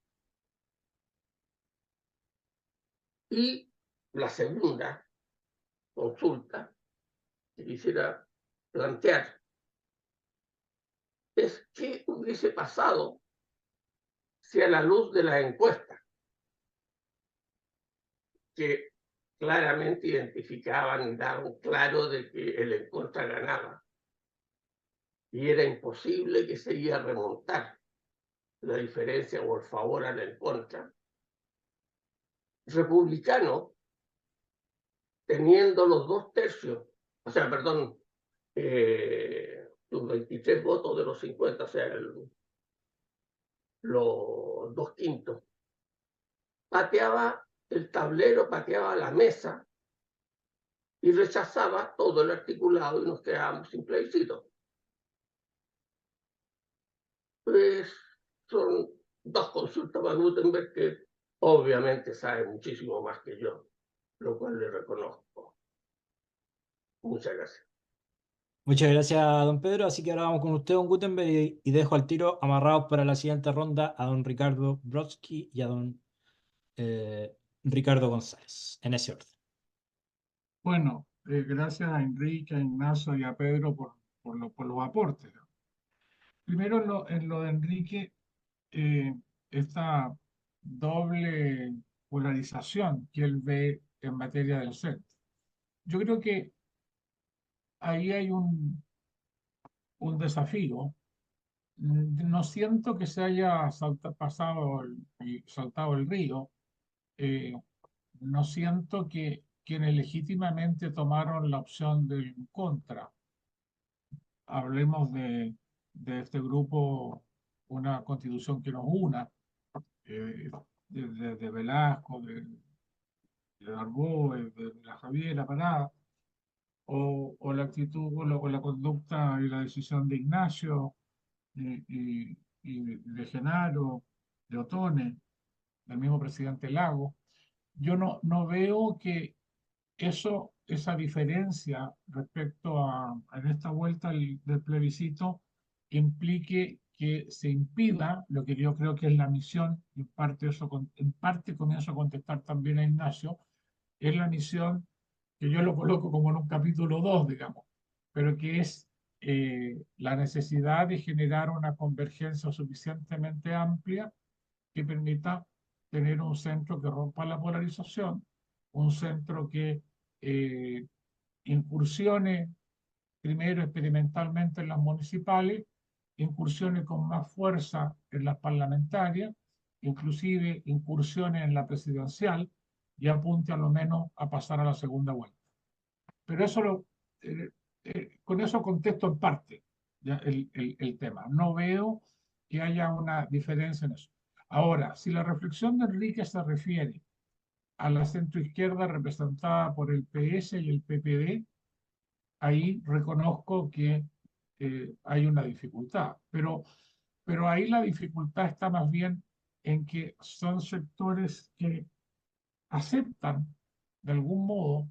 S5: Y la segunda consulta que quisiera plantear es qué hubiese pasado si, a la luz de las encuestas, que claramente identificaban y daban claro de que el en contra ganaba, y era imposible que se iba a remontar la diferencia o el favor al en contra, republicano, teniendo los 2/3, o sea, perdón, los 23 votos de los 50, o sea, los 2/5, pateaba el tablero, pateaba la mesa y rechazaba todo el articulado, y nos quedábamos sin plebiscito. Pues son dos consultas para Gutenberg, que obviamente sabe muchísimo más que yo, lo cual le reconozco. Muchas gracias.
S2: Muchas gracias, don Pedro. Así que ahora vamos con usted, don Gutenberg, y dejo al tiro amarrados para la siguiente ronda a don Ricardo Brodsky y a don Ricardo González, en ese orden.
S3: Bueno, gracias a Enrique, a Ignacio y a Pedro por los aportes. Primero, en lo de Enrique, esta doble polarización que él ve en materia del centro. Yo creo que ahí hay un desafío. No siento que se haya saltado el río. eh, no siento que quienes legítimamente tomaron la opción del contra, hablemos de este grupo, una constitución que nos una, de Velasco, de Darboe, de la Javiera Parada, o la actitud o la conducta y la decisión de Ignacio y de Genaro, de Otone, del mismo presidente Lago. Yo no veo que esa diferencia respecto en esta vuelta del plebiscito implique que se impida lo que yo creo que es la misión, y en parte comienzo a contestar también a Ignacio, es la misión que yo lo coloco como en un capítulo 2, digamos, pero que es la necesidad de generar una convergencia suficientemente amplia que permita tener un centro que rompa la polarización, un centro que eh, incursione primero experimentalmente en las municipales, incursione con más fuerza en las parlamentarias, inclusive incursione en la presidencial y apunte a lo menos a pasar a la segunda vuelta. Pero con eso contesto en parte ya el tema. No veo que haya una diferencia en eso. Ahora, si la reflexión de Enrique se refiere a la centroizquierda representada por el PS y el PPD, ahí reconozco que hay una dificultad, pero ahí la dificultad está más bien en que son sectores que aceptan de algún modo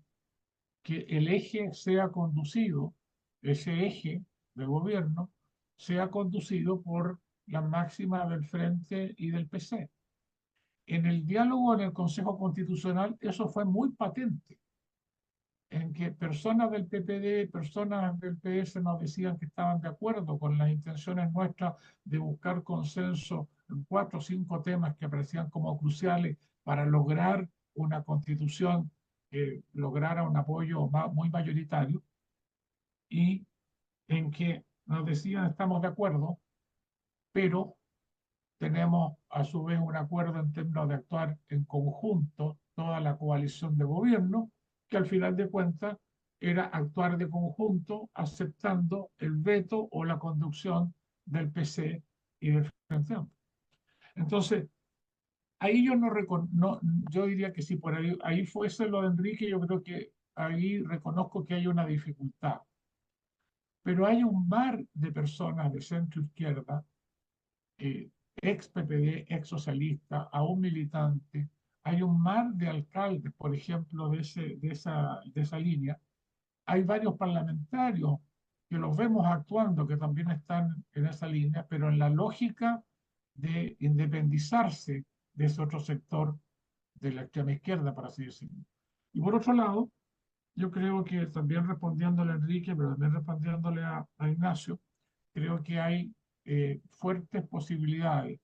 S3: que el eje sea conducido, ese eje de gobierno, sea conducido por la máxima del Frente y del PC. En el diálogo en el Consejo Constitucional eso fue muy patente, en que personas del PPD, personas del PS nos decían que estaban de acuerdo con las intenciones nuestras de buscar consenso en 4 o 5 temas que aparecían como cruciales para lograr una constitución que lograra un apoyo muy mayoritario, y en que nos decían estamos de acuerdo, pero tenemos a su vez un acuerdo en términos de actuar en conjunto, toda la coalición de gobierno, que al final de cuentas era actuar de conjunto aceptando el veto o la conducción del PC y del Frente Amplio. Entonces, ahí yo diría que si por ahí fuese lo de Enrique, yo creo que ahí reconozco que hay una dificultad. Pero hay un mar de personas de centro izquierda, ex PPD, ex socialista, aún militante. Hay un mar de alcaldes, por ejemplo, de esa línea. Hay varios parlamentarios que los vemos actuando, que también están en esa línea, pero en la lógica de independizarse de ese otro sector de la extrema izquierda, para así decirlo. Y por otro lado, yo creo que también respondiéndole a Enrique, pero también respondiéndole a Ignacio, creo que hay fuertes posibilidades,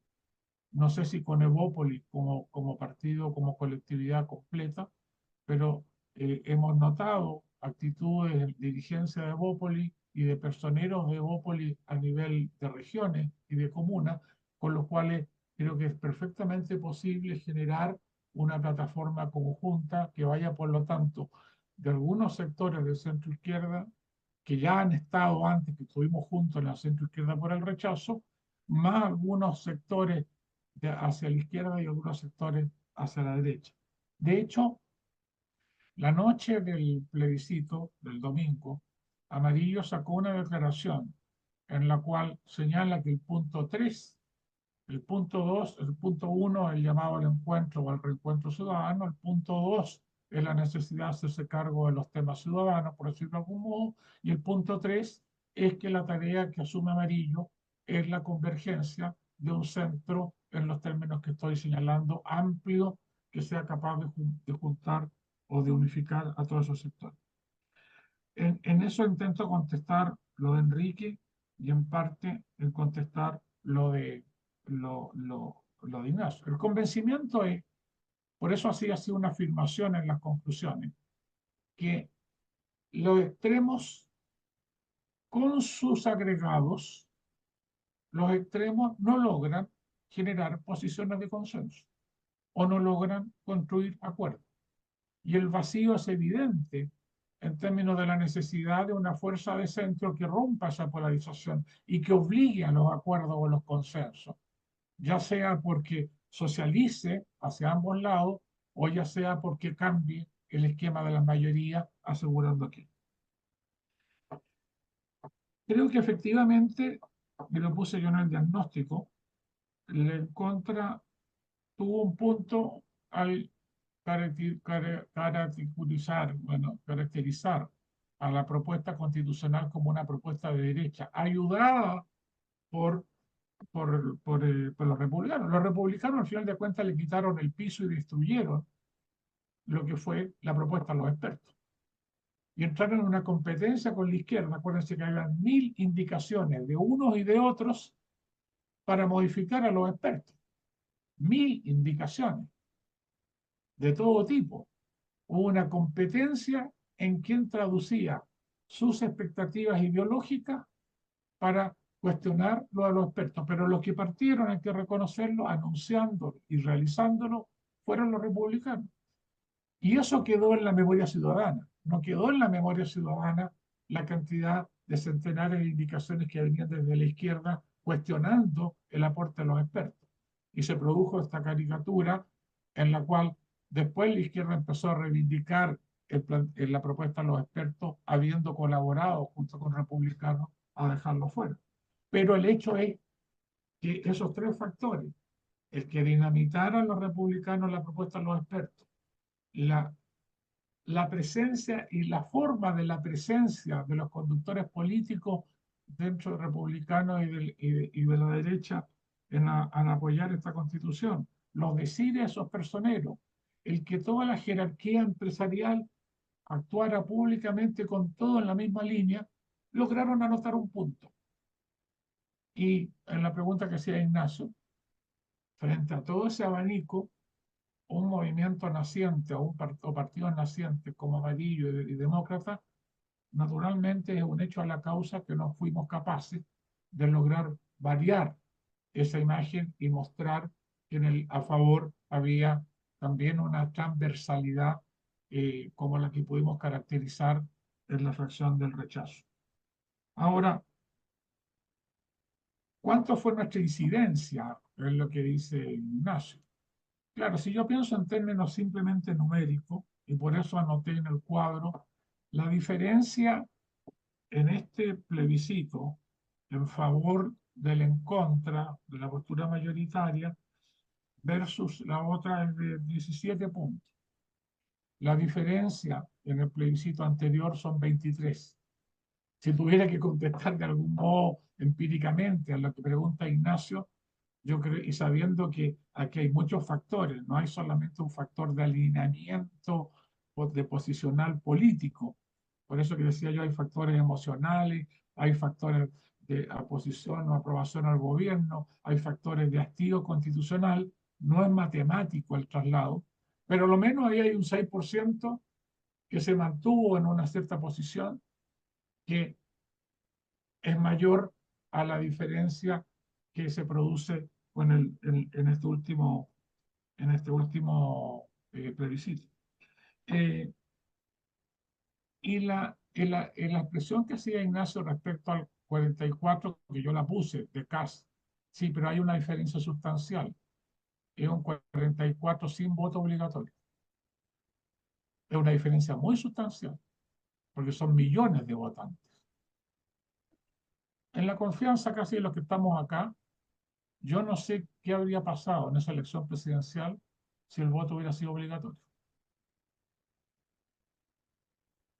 S3: no sé si con Evópolis como partido, como colectividad completa, pero hemos notado actitudes de dirigencia de Evópolis y de personeros de Evópolis a nivel de regiones y de comunas, con los cuales creo que es perfectamente posible generar una plataforma conjunta que vaya, por lo tanto, de algunos sectores del centro izquierda que ya han estado antes, que estuvimos juntos en la centro izquierda por el rechazo, más algunos sectores hacia la izquierda y algunos sectores hacia la derecha. De hecho, la noche del plebiscito del domingo, Amarillo sacó una declaración en la cual señala que el punto 3, el punto 2, el punto 1, el llamado al encuentro o al reencuentro ciudadano, el punto 2 es la necesidad de hacerse cargo de los temas ciudadanos, por decirlo de algún modo, y el punto 3 es que la tarea que asume Amarillo es la convergencia de un centro en los términos que estoy señalando, amplio, que sea capaz de juntar o de unificar a todos esos sectores. En eso intento contestar lo de Enrique y en parte en contestar lo de Ignacio. El convencimiento es, por eso así ha sido una afirmación en las conclusiones, que los extremos con sus agregados, los extremos no logran generar posiciones de consenso o no logran construir acuerdos. Y el vacío es evidente en términos de la necesidad de una fuerza de centro que rompa esa polarización y que obligue a los acuerdos o los consensos, ya sea porque socialice hacia ambos lados o ya sea porque cambie el esquema de la mayoría asegurando que. Creo que efectivamente, y lo puse yo en el diagnóstico, la Contra tuvo un punto al caracterizar a la propuesta constitucional como una propuesta de derecha, ayudada por los republicanos. Los republicanos, al final de cuentas, le quitaron el piso y destruyeron lo que fue la propuesta de los expertos. Y entraron en una competencia con la izquierda. Acuérdense que había 1000 indicaciones de unos y de otros para modificar a los expertos. 1000 indicaciones de todo tipo. Hubo una competencia en quien traducía sus expectativas ideológicas para cuestionar lo de los expertos. Pero los que partieron, hay que reconocerlo, anunciándolo y realizándolo, fueron los republicanos. Y eso quedó en la memoria ciudadana. No quedó en la memoria ciudadana la cantidad de centenares de indicaciones que venían desde la izquierda cuestionando el aporte de los expertos. Y se produjo esta caricatura en la cual después la izquierda empezó a reivindicar la propuesta de los expertos, habiendo colaborado junto con republicanos a dejarlo fuera. Pero el hecho es que esos tres factores, el que dinamitaran los republicanos la propuesta de los expertos, la presencia y la forma de la presencia de los conductores políticos dentro de republicanos y de la derecha en apoyar esta constitución, los decide esos personeros, el que toda la jerarquía empresarial actuara públicamente con todo en la misma línea, lograron anotar un punto. Y en la pregunta que hacía Ignacio, frente a todo ese abanico, un movimiento naciente o partidos nacientes como Amarillo y Demócrata, naturalmente es un hecho a la causa que no fuimos capaces de lograr variar esa imagen y mostrar que a favor había también una transversalidad como la que pudimos caracterizar en la fracción del rechazo. Ahora, ¿cuánto fue nuestra incidencia? Es lo que dice Ignacio. Claro, si yo pienso en términos simplemente numéricos, y por eso anoté en el cuadro, la diferencia en este plebiscito en favor del en contra de la postura mayoritaria versus la otra es de 17 puntos. La diferencia en el plebiscito anterior son 23. Si tuviera que contestar de algún modo empíricamente a lo que pregunta Ignacio, yo creo, y sabiendo que aquí hay muchos factores, no hay solamente un factor de alineamiento o de posicional político. Por eso que decía yo, hay factores emocionales, hay factores de oposición o aprobación al gobierno, hay factores de hastío constitucional, no es matemático el traslado, pero lo menos ahí hay un 6% que se mantuvo en una cierta posición, que es mayor a la diferencia que se produce en este último plebiscito. Y la expresión que hacía Ignacio respecto al 44, que yo la puse, de Kast, sí, pero hay una diferencia sustancial. Es un 44 sin voto obligatorio. Es una diferencia muy sustancial, porque son millones de votantes. En la confianza casi de los que estamos acá, yo no sé qué habría pasado en esa elección presidencial si el voto hubiera sido obligatorio.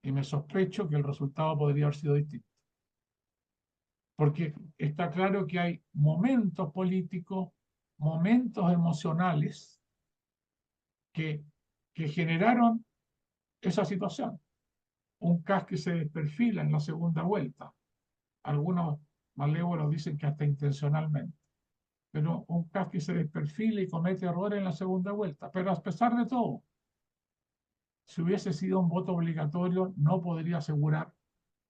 S3: Y me sospecho que el resultado podría haber sido distinto. Porque está claro que hay momentos políticos, momentos emocionales que generaron esa situación. Un CAS que se desperfila en la segunda vuelta. Algunos malévolos dicen que hasta intencionalmente. Pero un CAS que se desperfila y comete errores en la segunda vuelta. Pero a pesar de todo, si hubiese sido un voto obligatorio, no podría asegurar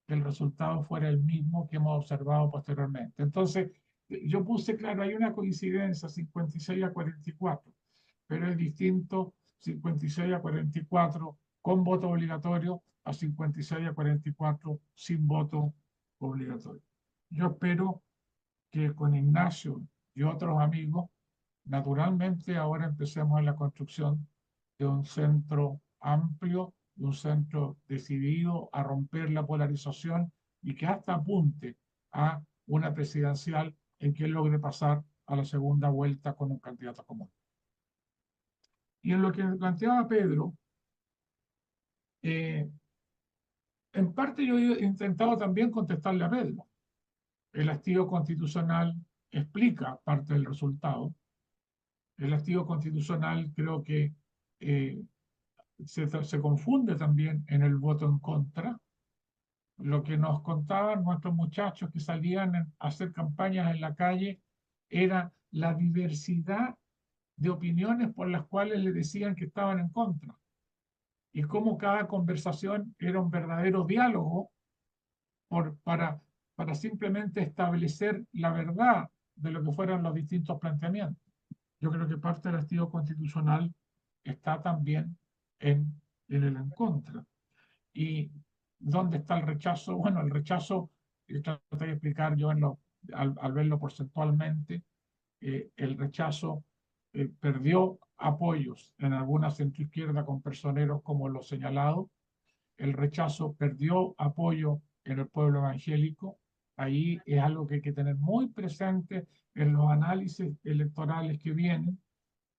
S3: que el resultado fuera el mismo que hemos observado posteriormente. Entonces, yo puse, claro, hay una coincidencia 56 a 44, pero es distinto 56 a 44 con voto obligatorio a 56 a 44 sin voto obligatorio. Yo espero que con Ignacio y otros amigos, naturalmente ahora empecemos en la construcción de un centro amplio, de un centro decidido a romper la polarización y que hasta apunte a una presidencial en que logre pasar a la segunda vuelta con un candidato común. Y en lo que planteaba Pedro, en parte yo he intentado también contestarle a Pedro. El hastío constitucional explica parte del resultado. El hastío constitucional creo que se confunde también en el voto en contra. Lo que nos contaban nuestros muchachos que salían a hacer campañas en la calle era la diversidad de opiniones por las cuales le decían que estaban en contra. Y cómo cada conversación era un verdadero diálogo para simplemente establecer la verdad de lo que fueran los distintos planteamientos. Yo creo que parte del estilo constitucional está también en el en contra. ¿Y dónde está el rechazo? Bueno, el rechazo, traté de explicar yo al verlo porcentualmente, el rechazo perdió apoyos en alguna centroizquierda con personeros como lo señalado, el rechazo perdió apoyo en el pueblo evangélico. Ahí es algo que hay que tener muy presente en los análisis electorales que vienen.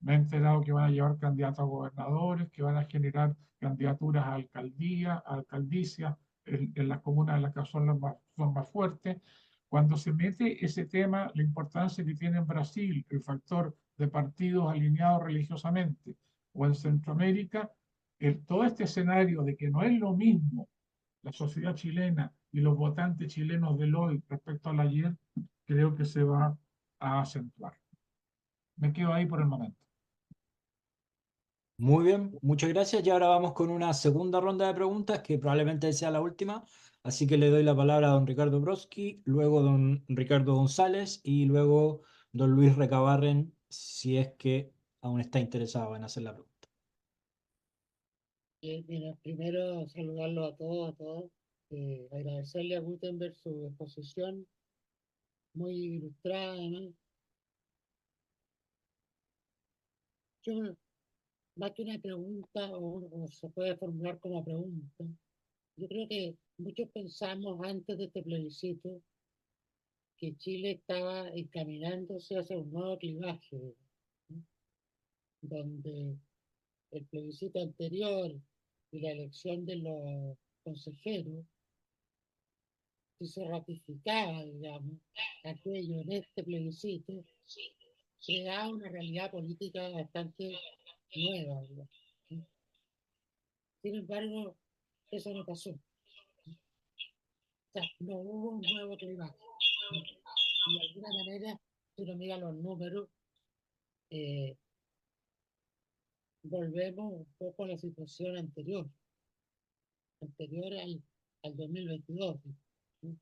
S3: Me he enterado que van a llevar candidatos a gobernadores, que van a generar candidaturas a alcaldía, a alcaldicias en las comunas en las que son más fuertes. Cuando se mete ese tema, la importancia que tiene en Brasil el factor de partidos alineados religiosamente, o en Centroamérica, todo este escenario de que no es lo mismo la sociedad chilena y los votantes chilenos del hoy respecto al ayer, creo que se va a acentuar. Me quedo ahí por el momento.
S2: Muy bien, muchas gracias. Y ahora vamos con una segunda ronda de preguntas que probablemente sea la última. Así que le doy la palabra a don Ricardo Broski, luego don Ricardo González y luego don Luis Recabarren, si es que aún está interesado en hacer la pregunta.
S8: Mira, primero saludarlo a todos, agradecerle a Gutenberg su exposición, muy ilustrada además. Yo, más que una pregunta, o se puede formular como pregunta, yo creo que muchos pensamos antes de este plebiscito que Chile estaba encaminándose hacia un nuevo clivaje, ¿no? Donde el plebiscito anterior y la elección de los consejeros, si se ratificaba, digamos, aquello en este plebiscito, creaba una realidad política bastante nueva, digamos, ¿sí? Sin embargo, eso no pasó. O sea, no hubo un nuevo clima. Y de alguna manera, si uno mira los números, volvemos un poco a la situación anterior al 2022. ¿Sí?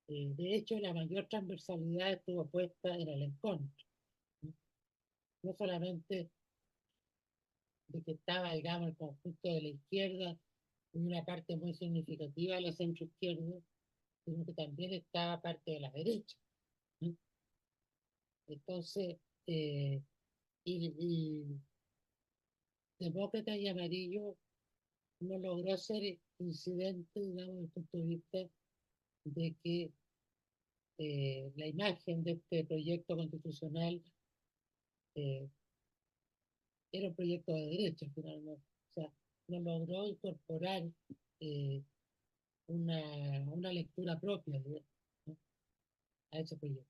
S8: De hecho, la mayor transversalidad estuvo puesta en el en contra. ¿Sí? No solamente de que estaba, digamos, el conjunto de la izquierda y una parte muy significativa de la centroizquierda, sino que también estaba parte de la derecha. ¿Sí? Entonces, y demócrata y amarillo no logró ser incidente, digamos, desde el punto de vista de que la imagen de este proyecto constitucional era un proyecto de derecha, finalmente. O sea, no logró incorporar una lectura propia, digamos, ¿no? A ese proyecto.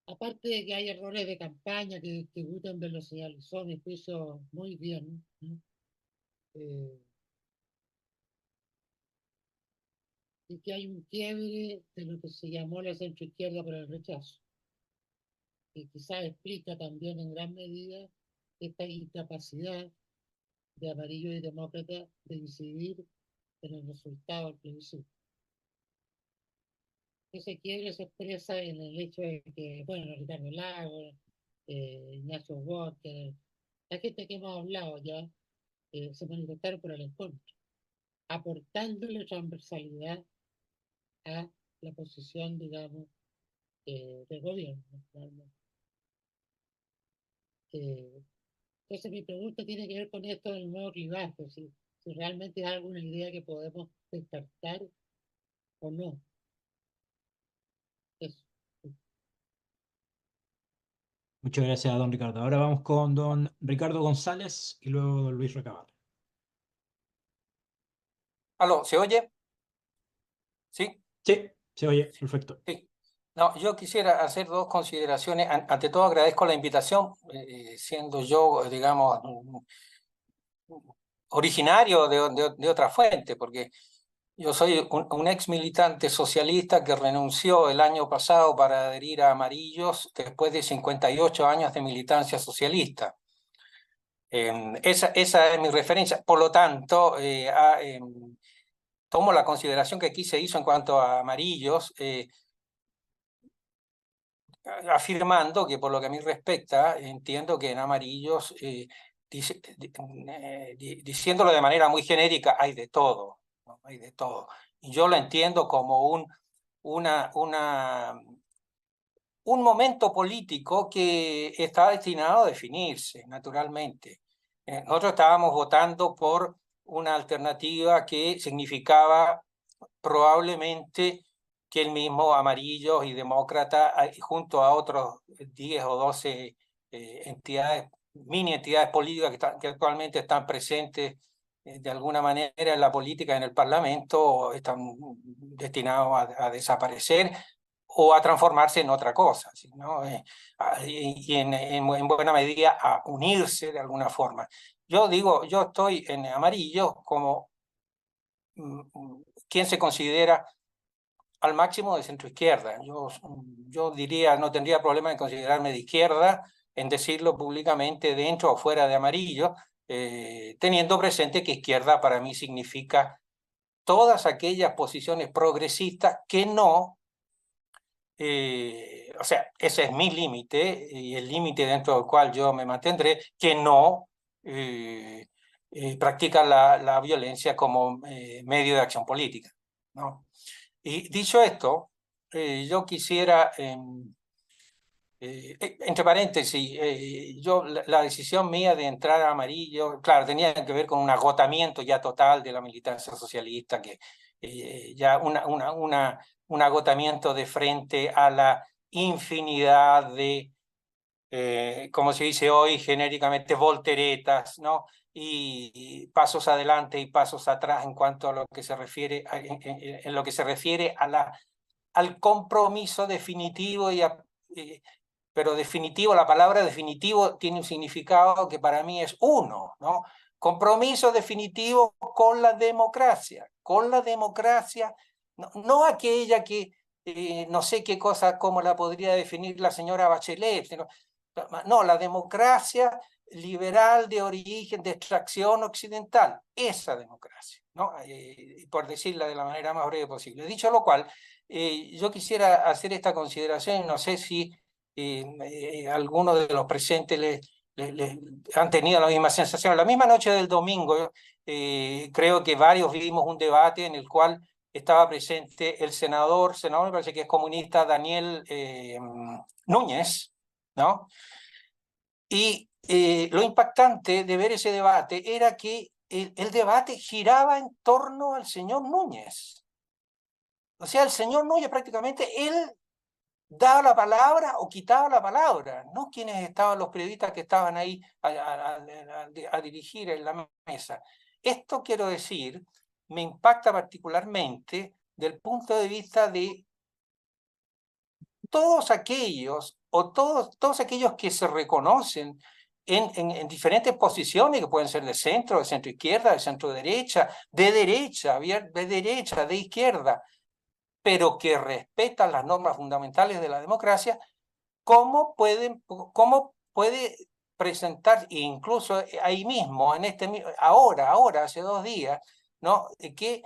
S8: Aparte de que hay errores de campaña que Gutenberg lo señalizó, a mi juicio, muy bien, ¿no? Y que hay un quiebre de lo que se llamó la centroizquierda por el rechazo, que quizás explica también en gran medida esta incapacidad de Amarillo y Demócrata de incidir en el resultado del plebiscito. Ese quiebre se expresa en el hecho de que, bueno, Ricardo Lagos, Ignacio Walker, la gente que hemos hablado ya, se manifestaron por el encuentro, aportándole transversalidad a la posición, digamos, del gobierno. Entonces mi pregunta tiene que ver con esto del nuevo clivaje, si realmente es alguna idea que podemos descartar o no. Eso.
S2: Muchas gracias, don Ricardo. Ahora vamos con don Ricardo González y luego don Luis Recabar.
S9: ¿Aló? ¿Se oye? ¿Sí?
S2: Sí, se oye, perfecto.
S9: Sí. No, yo quisiera hacer dos consideraciones. Ante todo, agradezco la invitación, siendo yo, digamos, originario de otra fuente, porque yo soy un ex militante socialista que renunció el año pasado para adherir a Amarillos después de 58 años de militancia socialista. Esa es mi referencia. Por lo tanto, tomo la consideración que aquí se hizo en cuanto a Amarillos, afirmando que por lo que a mí respecta, entiendo que en Amarillos, diciéndolo de manera muy genérica, hay de todo, ¿no? Hay de todo. Y yo lo entiendo como un momento político que está destinado a definirse, naturalmente. Nosotros estábamos votando por una alternativa que significaba probablemente que el mismo Amarillos y Demócrata, junto a otros 10 o 12 entidades, mini entidades políticas que actualmente están presentes de alguna manera en la política, en el Parlamento, están destinados a desaparecer o a transformarse en otra cosa, ¿no? Y en buena medida a unirse de alguna forma. Yo digo, yo estoy en Amarillo como quien se considera al máximo de centroizquierda. Yo diría, no tendría problema en considerarme de izquierda, en decirlo públicamente dentro o fuera de Amarillo, teniendo presente que izquierda para mí significa todas aquellas posiciones progresistas que no, o sea, ese es mi límite y el límite dentro del cual yo me mantendré, que no practican la violencia como medio de acción política, ¿no? Y dicho esto, yo quisiera, entre paréntesis, yo la decisión mía de entrar a Amarillo, claro, tenía que ver con un agotamiento ya total de la militancia socialista, que ya un agotamiento de frente a la infinidad de, como se dice hoy genéricamente, volteretas, ¿no? Y pasos adelante y pasos atrás en cuanto a lo que se refiere, en lo que se refiere a al compromiso definitivo, pero definitivo, la palabra definitivo tiene un significado que para mí es uno, ¿no? Compromiso definitivo con la democracia, no aquella que no sé qué cosa, cómo la podría definir la señora Bachelet, sino, no, la democracia liberal de origen, de extracción occidental, esa democracia, ¿no? Por decirla de la manera más breve posible. Dicho lo cual, yo quisiera hacer esta consideración, no sé si algunos de los presentes han tenido la misma sensación. La misma noche del domingo, creo que varios vimos un debate en el cual estaba presente el senador me parece que es comunista, Daniel Núñez, ¿no? Y lo impactante de ver ese debate era que el debate giraba en torno al señor Núñez. O sea, el señor Núñez prácticamente, él daba la palabra o quitaba la palabra, no quienes estaban, los periodistas que estaban ahí a dirigir en la mesa. Esto, quiero decir, me impacta particularmente del punto de vista de todos aquellos, o todos aquellos que se reconocen en diferentes posiciones, que pueden ser de centro izquierda, de centro derecha, de izquierda, pero que respetan las normas fundamentales de la democracia, cómo puede presentar, incluso ahí mismo, ahora, hace 2 días, ¿no? Que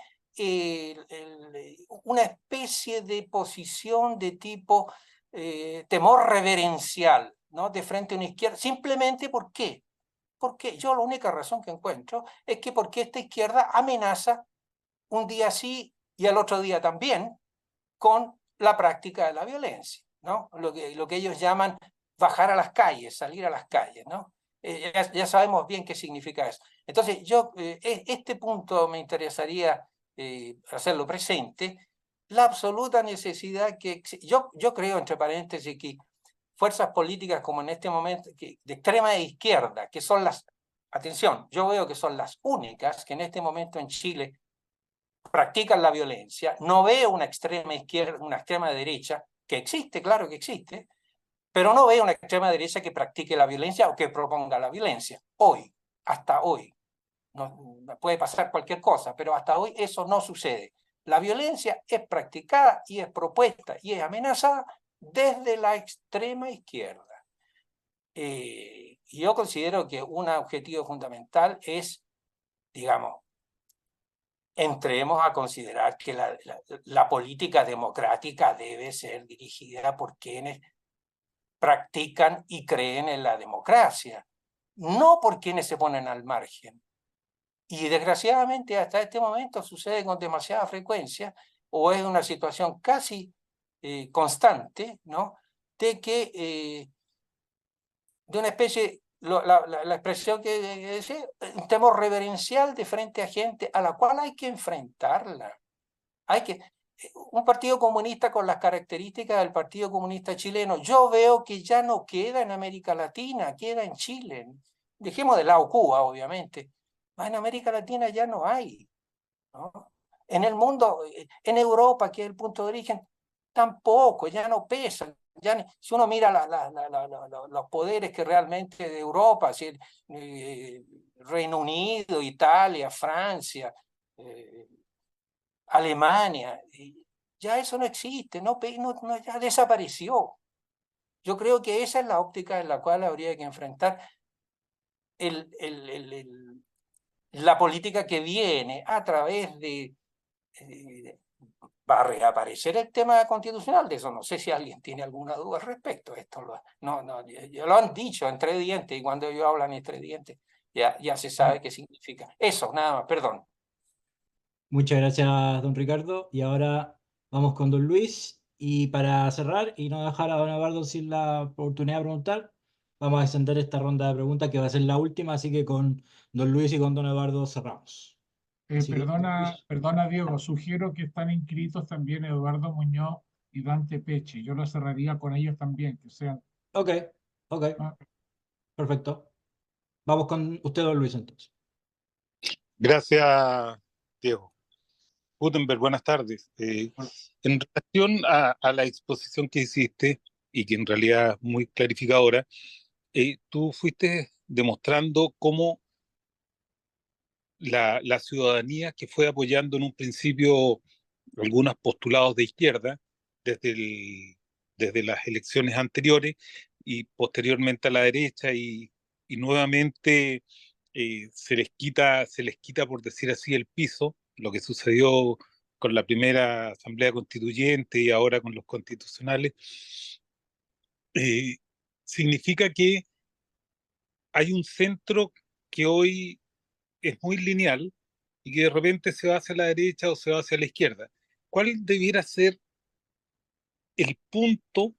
S9: una especie de posición de tipo temor reverencial, ¿no? De frente a una izquierda, simplemente ¿por qué? Porque yo la única razón que encuentro es que porque esta izquierda amenaza un día sí y al otro día también con la práctica de la violencia, ¿no? Lo que ellos llaman bajar a las calles, salir a las calles, ¿no? Ya sabemos bien qué significa eso. Entonces, este punto me interesaría hacerlo presente, la absoluta necesidad que... Yo creo, entre paréntesis, que fuerzas políticas como en este momento, de extrema izquierda, que son las... Atención, yo veo que son las únicas que en este momento en Chile practican la violencia. No veo una extrema izquierda, una extrema derecha, que existe, claro que existe, pero no veo una extrema derecha que practique la violencia o que proponga la violencia. Hoy, hasta hoy. No, puede pasar cualquier cosa, pero hasta hoy eso no sucede. La violencia es practicada y es propuesta y es amenazada desde la extrema izquierda. Yo considero que un objetivo fundamental es, digamos, entremos a considerar que la política democrática debe ser dirigida por quienes practican y creen en la democracia, no por quienes se ponen al margen. Y desgraciadamente hasta este momento sucede con demasiada frecuencia, o es una situación casi constante, ¿no? De que, de una especie, la expresión que decía, un temor reverencial de frente a gente a la cual hay que enfrentarla. Un partido comunista con las características del Partido Comunista Chileno, yo veo que ya no queda en América Latina, queda en Chile. Dejemos de lado Cuba, obviamente. En América Latina ya no hay, ¿no? En el mundo, en Europa, que es el punto de origen, tampoco, ya no pesan. Si uno mira los poderes que realmente de Europa, Reino Unido, Italia, Francia, Alemania, ya eso no existe, ya desapareció. Yo creo que esa es la óptica en la cual habría que enfrentar la política que viene a través de... va a reaparecer el tema constitucional, de eso no sé si alguien tiene alguna duda al respecto. Esto lo han dicho entre dientes, y cuando ellos hablan entre dientes ya se sabe qué significa. Eso, nada más, perdón.
S2: Muchas gracias, don Ricardo. Y ahora vamos con don Luis. Y para cerrar y no dejar a don Eduardo sin la oportunidad de preguntar, vamos a extender esta ronda de preguntas que va a ser la última, así que con don Luis y con don Eduardo cerramos.
S3: Perdona, Diego, sugiero que están inscritos también Eduardo Muñoz y Dante Peche. Yo lo cerraría con ellos también, que sean...
S2: Ok, perfecto. Vamos con usted, don Luis, entonces.
S10: Gracias, Diego. Gutenberg, buenas tardes. En relación a la exposición que hiciste, y que en realidad es muy clarificadora, tú fuiste demostrando cómo la ciudadanía que fue apoyando en un principio algunos postulados de izquierda desde las elecciones anteriores y posteriormente a la derecha y nuevamente se les quita, por decir así, el piso, lo que sucedió con la primera asamblea constituyente y ahora con los constitucionales, significa que hay un centro que hoy es muy lineal y que de repente se va hacia la derecha o se va hacia la izquierda. ¿Cuál debiera ser el punto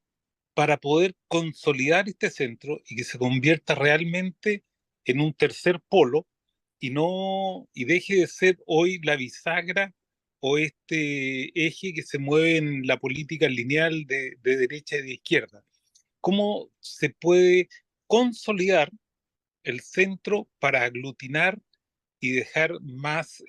S10: para poder consolidar este centro y que se convierta realmente en un tercer polo y deje de ser hoy la bisagra o este eje que se mueve en la política lineal de derecha y de izquierda. ¿Cómo se puede consolidar el centro para aglutinar y dejar más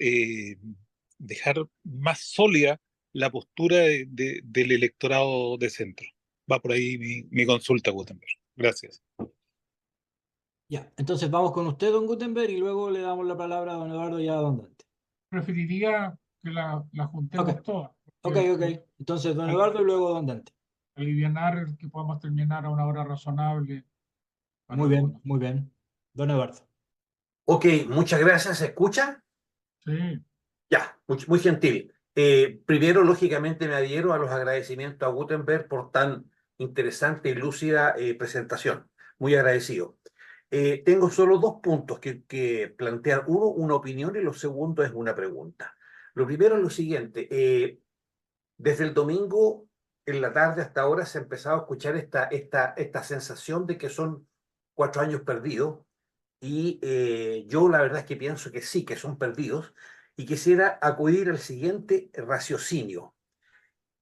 S10: sólida la postura del electorado de centro? Va por ahí mi consulta, Gutenberg. Gracias.
S2: Ya, entonces vamos con usted, don Gutenberg, y luego le damos la palabra a don Eduardo y a don Dante.
S3: Preferiría que la juntemos
S2: Ok.
S3: todas.
S2: Ok. Entonces, don Eduardo y luego don Dante.
S3: Alivianar que podamos terminar a una hora razonable. para
S2: Muy bien,
S3: algunos.
S2: muy bien. Don Eduardo.
S11: Ok, muchas gracias. ¿Se escucha?
S3: Sí.
S11: Ya, muy gentil. Primero, lógicamente, me adhiero a los agradecimientos a Gutenberg por tan interesante y lúcida presentación. Muy agradecido. Tengo solo dos puntos que plantear. Uno, una opinión, y lo segundo es una pregunta. Lo primero es lo siguiente. Desde el domingo en la tarde hasta ahora se ha empezado a escuchar esta sensación de que son 4 años perdidos. Y yo la verdad es que pienso que sí, que son perdidos, y quisiera acudir al siguiente raciocinio.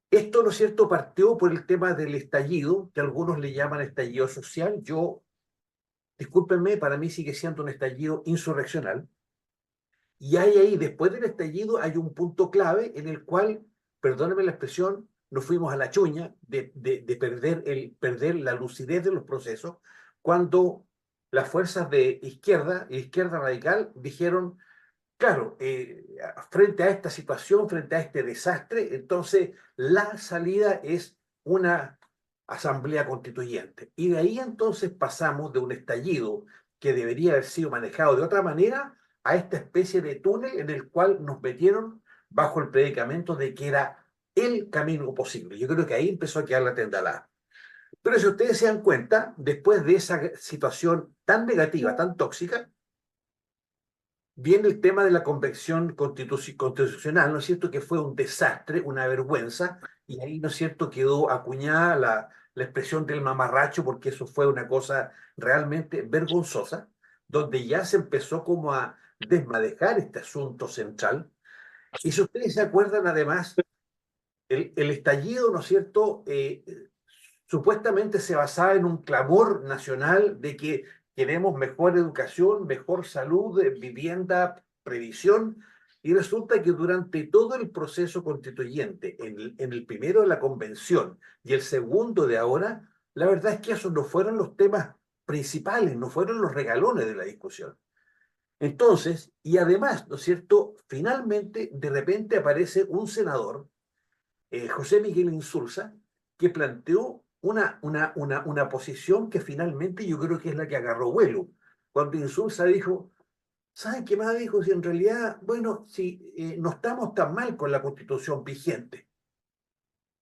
S11: Esto, ¿no es cierto?, partió por el tema del estallido, que algunos le llaman estallido social. Yo, discúlpenme, para mí sigue siendo un estallido insurreccional. Y hay ahí, después del estallido, hay un punto clave en el cual, perdónenme la expresión, nos fuimos a la chuña de perder la lucidez de los procesos, cuando las fuerzas de izquierda y izquierda radical dijeron, claro, frente a esta situación, frente a este desastre, entonces la salida es una asamblea constituyente. Y de ahí entonces pasamos de un estallido que debería haber sido manejado de otra manera a esta especie de túnel en el cual nos metieron bajo el predicamento de que era el camino posible. Yo creo que ahí empezó a quedar la tendalada. Pero si ustedes se dan cuenta, después de esa situación tan negativa, tan tóxica, viene el tema de la convención constitucional, ¿no es cierto?, que fue un desastre, una vergüenza, y ahí, ¿no es cierto?, quedó acuñada la expresión del mamarracho, porque eso fue una cosa realmente vergonzosa, donde ya se empezó como a desmadejar este asunto central. Y si ustedes se acuerdan, además, el estallido, ¿no es cierto?, supuestamente se basaba en un clamor nacional de que queremos mejor educación, mejor salud, vivienda, previsión, y resulta que durante todo el proceso constituyente, en el primero de la convención y el segundo de ahora, la verdad es que esos no fueron los temas principales, no fueron los regalones de la discusión. Entonces, y además, ¿no es cierto?, finalmente, de repente aparece un senador, José Miguel Insulza, que planteó una posición que finalmente yo creo que es la que agarró vuelo. Cuando Insulza dijo, ¿saben qué más dijo? Si en realidad, bueno, si no estamos tan mal con la constitución vigente.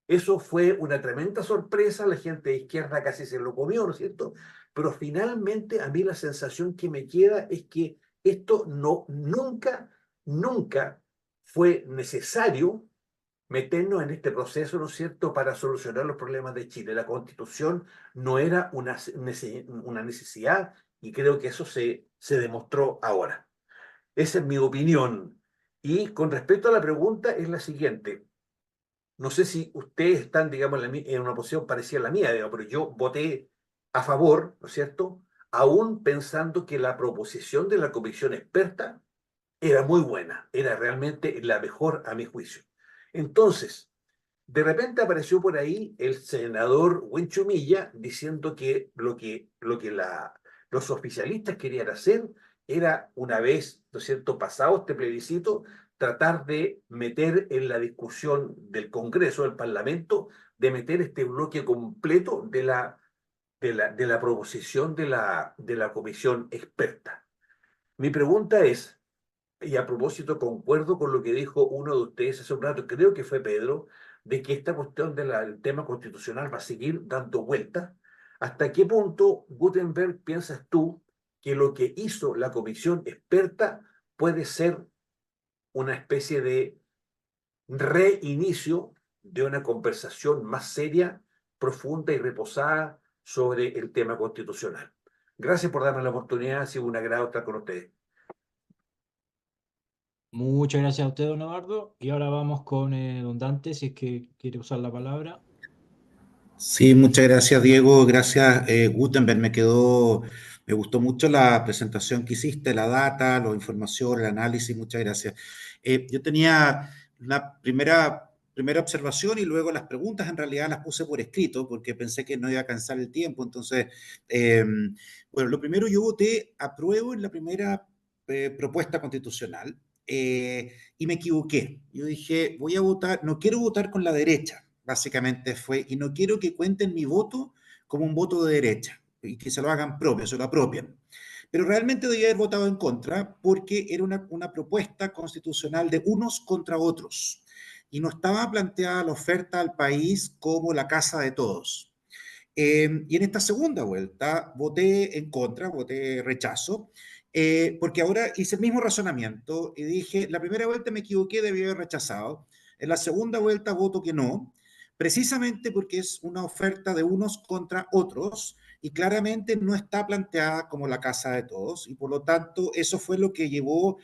S11: Eso fue una tremenda sorpresa, la gente de izquierda casi se lo comió, ¿no es cierto? Pero finalmente a mí la sensación que me queda es que esto nunca fue necesario meternos en este proceso, ¿no es cierto?, para solucionar los problemas de Chile. La Constitución no era una necesidad, y creo que eso se demostró ahora. Esa es mi opinión. Y con respecto a la pregunta, es la siguiente. No sé si ustedes están, digamos, en una posición parecida a la mía, digamos, pero yo voté a favor, ¿no es cierto?, aún pensando que la proposición de la comisión experta era muy buena, era realmente la mejor a mi juicio. Entonces, de repente apareció por ahí el senador Huenchumilla diciendo que los oficialistas querían hacer era, una vez, ¿no es cierto?, pasado este plebiscito, tratar de meter en la discusión del Congreso, del Parlamento, de meter este bloque completo de la proposición de la comisión experta. Mi pregunta es, y a propósito, concuerdo con lo que dijo uno de ustedes hace un rato, creo que fue Pedro, de que esta cuestión del tema constitucional va a seguir dando vueltas. ¿Hasta qué punto, Gutenberg, piensas tú que lo que hizo la comisión experta puede ser una especie de reinicio de una conversación más seria, profunda y reposada sobre el tema constitucional? Gracias por darme la oportunidad, ha sido un agrado estar con ustedes.
S2: Muchas gracias a usted, don Eduardo. Y ahora vamos con don Dante, si es que quiere usar la palabra.
S12: Sí, muchas gracias, Diego. Gracias, Gutenberg. Me gustó mucho la presentación que hiciste, la data, la información, el análisis. Muchas gracias. Yo tenía una primera observación y luego las preguntas en realidad las puse por escrito porque pensé que no iba a alcanzar el tiempo. Entonces, bueno, lo primero, yo voté apruebo en la primera propuesta constitucional y me equivoqué. Yo dije, voy a votar, no quiero votar con la derecha. Básicamente fue, y no quiero que cuenten mi voto como un voto de derecha y que se lo hagan propio, se lo apropien. Pero realmente debía haber votado en contra porque era una propuesta constitucional de unos contra otros y no estaba planteada la oferta al país como la casa de todos. Y en esta segunda vuelta voté en contra, voté rechazo, porque ahora hice el mismo razonamiento y dije, la primera vuelta me equivoqué, debí haber rechazado, en la segunda vuelta voto que no, precisamente porque es una oferta de unos contra otros y claramente no está planteada como la casa de todos y por lo tanto eso fue lo que llevó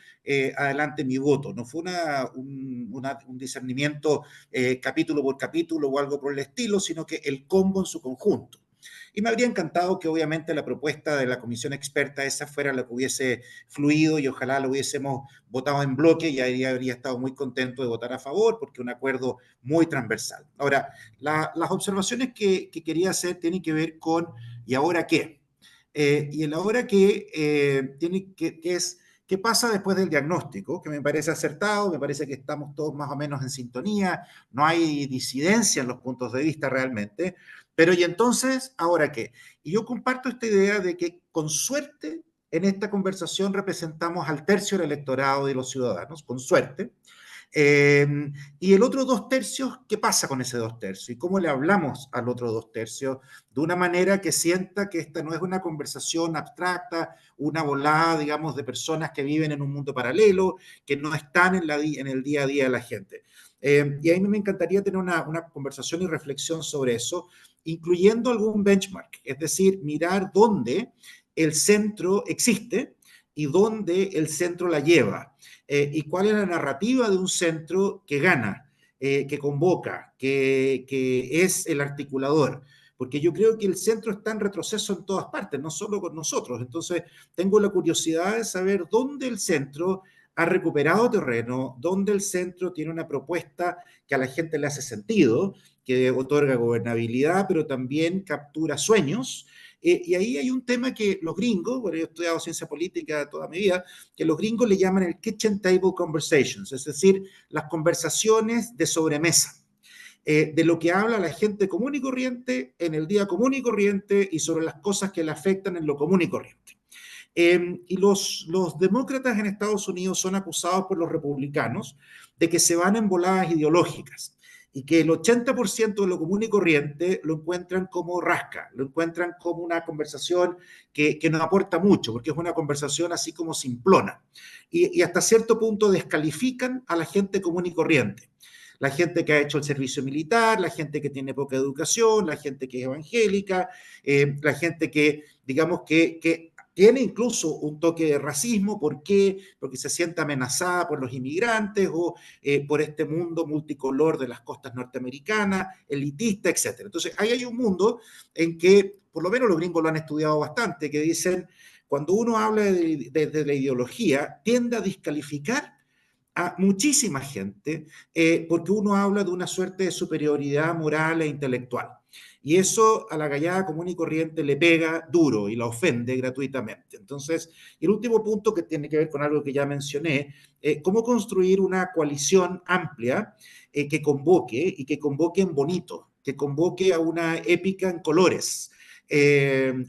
S12: adelante mi voto. No fue un discernimiento capítulo por capítulo o algo por el estilo, sino que el combo en su conjunto. Y me habría encantado que obviamente la propuesta de la comisión experta esa fuera la que hubiese fluido y ojalá lo hubiésemos votado en bloque y ahí habría estado muy contento de votar a favor porque es un acuerdo muy transversal. Ahora, las observaciones que quería hacer tienen que ver con ¿y ahora qué? Y el ahora qué tiene que es ¿qué pasa después del diagnóstico? Que me parece acertado, me parece que estamos todos más o menos en sintonía, no hay disidencia en los puntos de vista realmente, pero ¿y entonces ahora qué? Y yo comparto esta idea de que con suerte en esta conversación representamos al tercio del electorado de los ciudadanos, con suerte. Y el otro 2/3, ¿qué pasa con ese 2/3? ¿Y cómo le hablamos al otro 2/3 de una manera que sienta que esta no es una conversación abstracta, una volada, digamos, de personas que viven en un mundo paralelo, que no están en el día a día de la gente? Y a mí me encantaría tener una conversación y reflexión sobre eso, incluyendo algún benchmark, es decir, mirar dónde el centro existe y dónde el centro la lleva. Y cuál es la narrativa de un centro que gana, que convoca, que es el articulador. Porque yo creo que el centro está en retroceso en todas partes, no solo con nosotros. Entonces, tengo la curiosidad de saber dónde el centro ha recuperado terreno, dónde el centro tiene una propuesta que a la gente le hace sentido, que otorga gobernabilidad, pero también captura sueños. Y ahí hay un tema que los gringos, bueno, yo he estudiado ciencia política toda mi vida, que los gringos le llaman el kitchen table conversations, es decir, las conversaciones de sobremesa, de lo que habla la gente común y corriente en el día común y corriente y sobre las cosas que le afectan en lo común y corriente. Y los demócratas en Estados Unidos son acusados por los republicanos de que se van en voladas ideológicas y que el 80% de lo común y corriente lo encuentran como rasca, lo encuentran como una conversación que no aporta mucho, porque es una conversación así como simplona. Y hasta cierto punto descalifican a la gente común y corriente. La gente que ha hecho el servicio militar, la gente que tiene poca educación, la gente que es evangélica, la gente que, digamos, que tiene incluso un toque de racismo. ¿Por qué? Porque se siente amenazada por los inmigrantes o por este mundo multicolor de las costas norteamericanas, elitista, etc. Entonces, ahí hay un mundo en que, por lo menos los gringos lo han estudiado bastante, que dicen, cuando uno habla de la ideología, tiende a descalificar a muchísima gente porque uno habla de una suerte de superioridad moral e intelectual. Y eso a la gallada común y corriente le pega duro y la ofende gratuitamente. Entonces, el último punto que tiene que ver con algo que ya mencioné, cómo construir una coalición amplia que convoque y que convoque en bonito, que convoque a una épica en colores,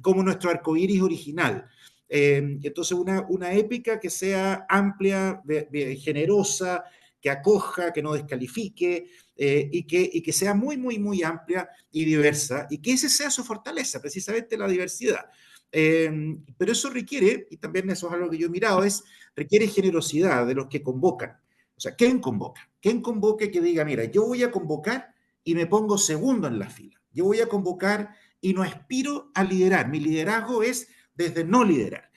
S12: como nuestro arcoíris original. Entonces, una épica que sea amplia, generosa, que acoja, que no descalifique, y que sea muy, muy, muy amplia y diversa, y que esa sea su fortaleza, precisamente la diversidad. Pero eso requiere, y también eso es algo que yo he mirado, requiere generosidad de los que convocan. O sea, ¿quién convoca? ¿Quién convoque que diga, mira, yo voy a convocar y me pongo segundo en la fila? Yo voy a convocar y no aspiro a liderar. Mi liderazgo es desde no liderar,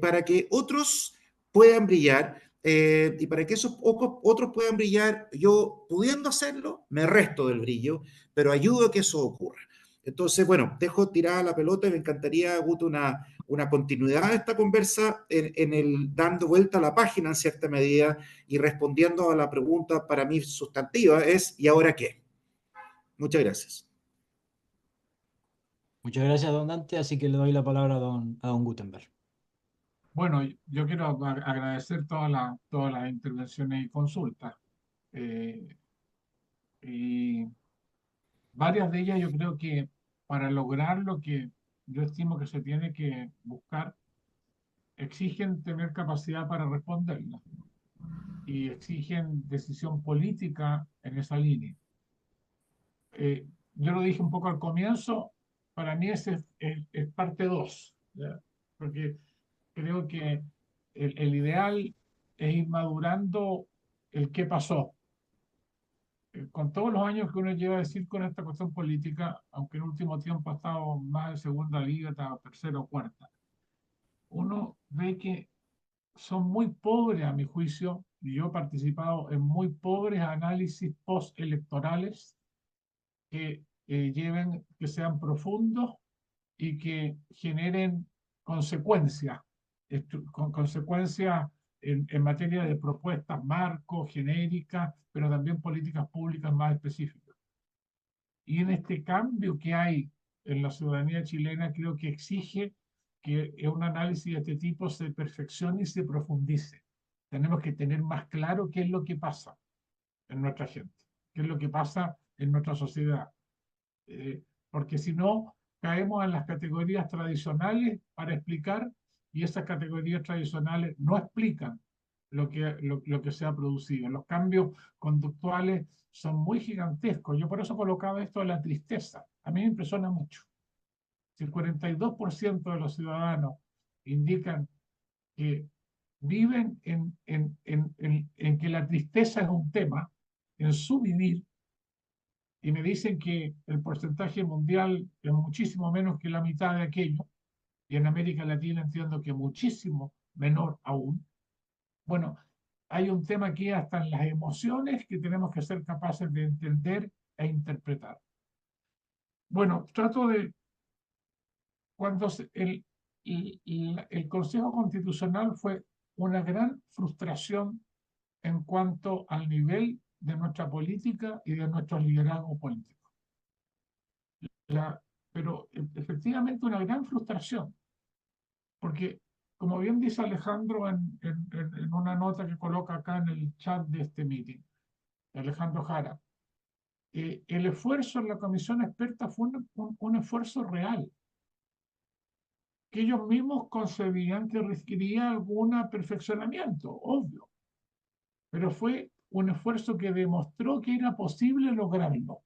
S12: para que otros puedan brillar y para que esos otros puedan brillar, yo pudiendo hacerlo, me resto del brillo, pero ayudo a que eso ocurra. Entonces, bueno, dejo tirada la pelota y me encantaría, Guto, una continuidad de esta conversa en el dando vuelta a la página en cierta medida y respondiendo a la pregunta para mí sustantiva es ¿y ahora qué? Muchas gracias.
S2: Muchas gracias, don Dante, así que le doy la palabra a don Gutenberg.
S3: Bueno, yo quiero agradecer todas las intervenciones y consultas. Y varias de ellas yo creo que para lograr lo que yo estimo que se tiene que buscar, exigen tener capacidad para responderlas y exigen decisión política en esa línea. Yo lo dije un poco al comienzo, para mí ese es parte 2, porque creo que el ideal es ir madurando el qué pasó. Con todos los años que uno lleva a decir con esta cuestión política, aunque en el último tiempo ha estado más en segunda liga, estaba tercera o cuarta, uno ve que son muy pobres, a mi juicio, y yo he participado en muy pobres análisis postelectorales que sean profundos y que generen consecuencias, con consecuencias en materia de propuestas marco, genéricas, pero también políticas públicas más específicas. Y en este cambio que hay en la ciudadanía chilena, creo que exige que un análisis de este tipo se perfeccione y se profundice. Tenemos que tener más claro qué es lo que pasa en nuestra gente, qué es lo que pasa en nuestra sociedad. Porque si no, caemos en las categorías tradicionales para explicar, y esas categorías tradicionales no explican lo que se ha producido. Los cambios conductuales son muy gigantescos. Yo por eso colocaba esto de la tristeza. A mí me impresiona mucho. Si el 42% de los ciudadanos indican que viven en que la tristeza es un tema en su vivir, y me dicen que el porcentaje mundial es muchísimo menos que la mitad de aquello, y en América Latina entiendo que muchísimo menor aún. Bueno, hay un tema aquí hasta en las emociones que tenemos que ser capaces de entender e interpretar. Bueno, cuando el Consejo Constitucional fue una gran frustración en cuanto al nivel de nuestra política y de nuestro liderazgo político. Pero efectivamente una gran frustración, porque como bien dice Alejandro en una nota que coloca acá en el chat de este meeting, Alejandro Jara, el esfuerzo en la comisión experta fue un esfuerzo real, que ellos mismos concebían que requería algún perfeccionamiento, obvio, pero fue un esfuerzo que demostró que era posible lograrlo.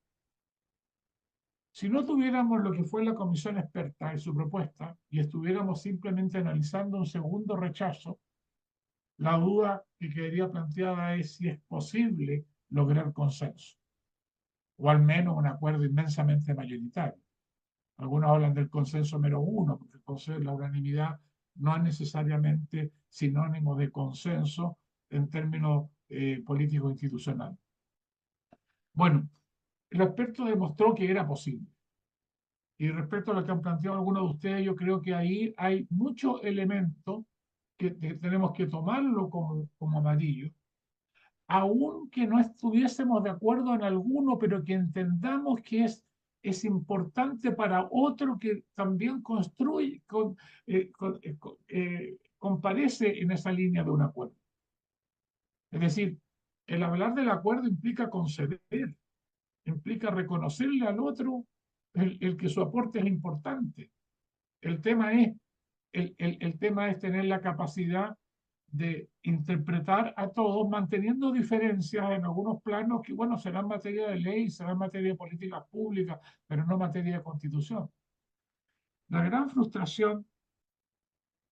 S3: Si no tuviéramos lo que fue la comisión experta y su propuesta, y estuviéramos simplemente analizando un segundo rechazo, la duda que quedaría planteada es si es posible lograr consenso, o al menos un acuerdo inmensamente mayoritario. Algunos hablan del consenso mero uno, porque la unanimidad no es necesariamente sinónimo de consenso en términos políticos institucionales. Bueno, el experto demostró que era posible. Y respecto a lo que han planteado algunos de ustedes, yo creo que ahí hay muchos elementos que tenemos que tomarlo como amarillo, aunque no estuviésemos de acuerdo en alguno, pero que entendamos que es importante para otro que también comparece en esa línea de un acuerdo. Es decir, el hablar del acuerdo implica conceder, implica reconocerle al otro el que su aporte es importante. El tema es tener la capacidad de interpretar a todos, manteniendo diferencias en algunos planos que, bueno, serán materia de ley, serán materia de políticas públicas, pero no materia de constitución. La gran frustración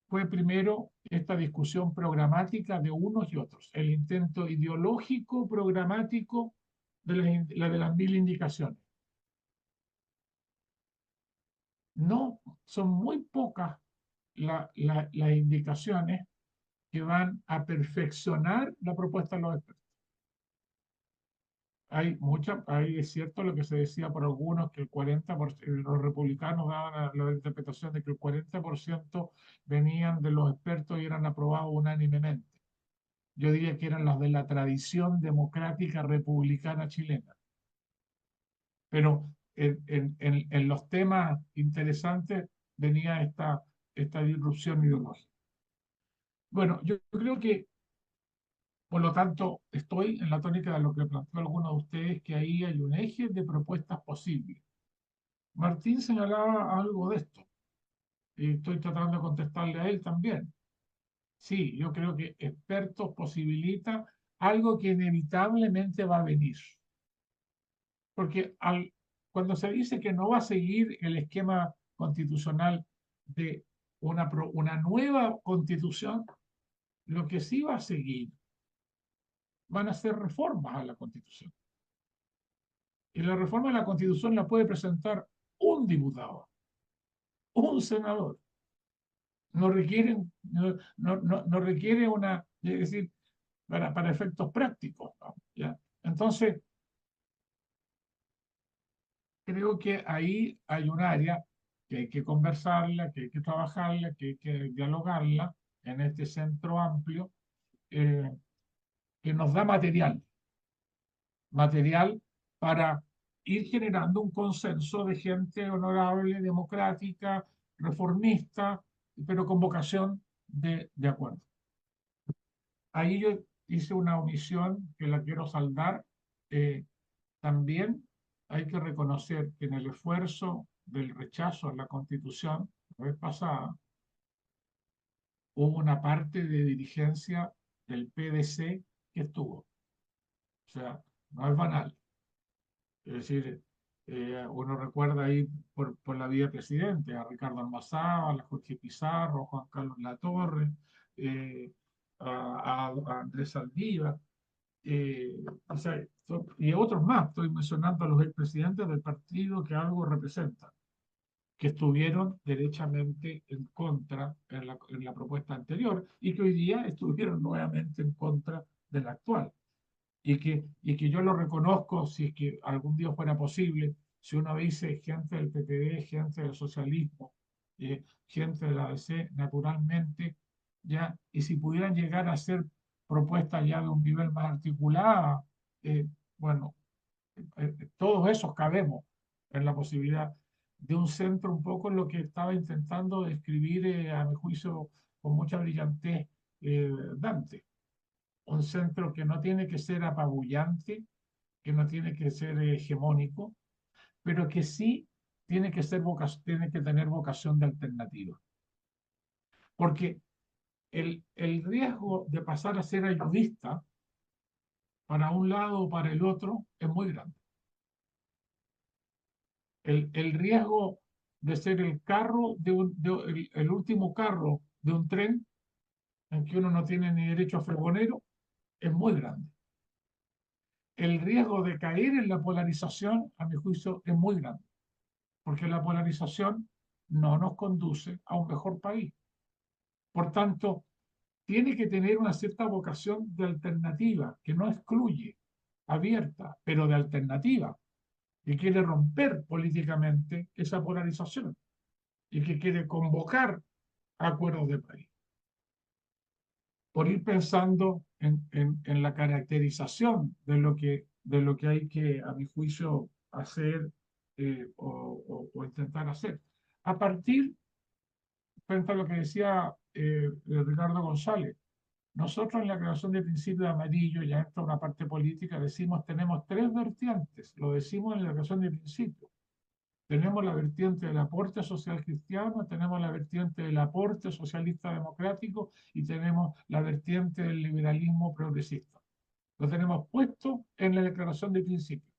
S3: fue primero esta discusión programática de unos y otros, el intento ideológico programático de las 1000 indicaciones. No, son muy pocas las indicaciones que van a perfeccionar la propuesta de los expertos. Ahí es cierto lo que se decía por algunos, que el 40%, los republicanos daban la interpretación de que el 40% venían de los expertos y eran aprobados unánimemente. Yo diría que eran las de la tradición democrática republicana chilena. Pero en los temas interesantes venía esta disrupción ideológica. Bueno, yo creo que, por lo tanto, estoy en la tónica de lo que planteó alguno de ustedes, que ahí hay un eje de propuestas posibles. Martín señalaba algo de esto, y estoy tratando de contestarle a él también. Sí, yo creo que expertos posibilita algo que inevitablemente va a venir. Porque cuando se dice que no va a seguir el esquema constitucional de una nueva constitución, lo que sí va a seguir van a ser reformas a la Constitución. Y la reforma de la Constitución la puede presentar un diputado, un senador. No requiere una, es decir, para efectos prácticos, ¿no? ¿Ya? Entonces, creo que ahí hay un área que hay que conversarla, que hay que trabajarla, que hay que dialogarla en este centro amplio, que nos da material para ir generando un consenso de gente honorable, democrática, reformista, pero con vocación de acuerdo. Ahí yo hice una omisión que la quiero saldar. También hay que reconocer que en el esfuerzo del rechazo a la Constitución, la vez pasada, hubo una parte de dirigencia del PDC que estuvo. O sea, no es banal. Es decir, uno recuerda ahí por la vida presidente a Ricardo Almazábal, a Jorge Pizarro, a Juan Carlos Latorre, a Andrés Saldívar, o sea, y otros más. Estoy mencionando a los expresidentes del partido que algo representan, que estuvieron derechamente en contra en la propuesta anterior y que hoy día estuvieron nuevamente en contra de la actual. Y que yo lo reconozco, si es que algún día fuera posible, si uno dice gente del PPD, gente del socialismo, gente de la ADC, naturalmente, ya, y si pudieran llegar a hacer propuestas ya de un nivel más articulada, bueno, todos esos cabemos en la posibilidad de un centro, un poco en lo que estaba intentando describir, a mi juicio, con mucha brillantez, Dante. Un centro que no tiene que ser apabullante, que no tiene que ser hegemónico, pero que sí tiene que tener vocación de alternativa. Porque el riesgo de pasar a ser ayudista para un lado o para el otro es muy grande. El riesgo de ser el carro el último carro de un tren en que uno no tiene ni derecho a fregonero es muy grande. El riesgo de caer en la polarización, a mi juicio, es muy grande, porque la polarización no nos conduce a un mejor país. Por tanto, tiene que tener una cierta vocación de alternativa, que no excluye, abierta, pero de alternativa, que quiere romper políticamente esa polarización y que quiere convocar acuerdos de país. Por ir pensando en la caracterización de lo que hay que, a mi juicio, hacer o intentar hacer. A partir, frente a lo que decía Ricardo González, nosotros en la creación de principio de amarillo, ya esto es una parte política, decimos tenemos tres vertientes, lo decimos en la creación de principio. Tenemos la vertiente del aporte social cristiano, tenemos la vertiente del aporte socialista democrático y tenemos la vertiente del liberalismo progresista. Lo tenemos puesto en la declaración de principio.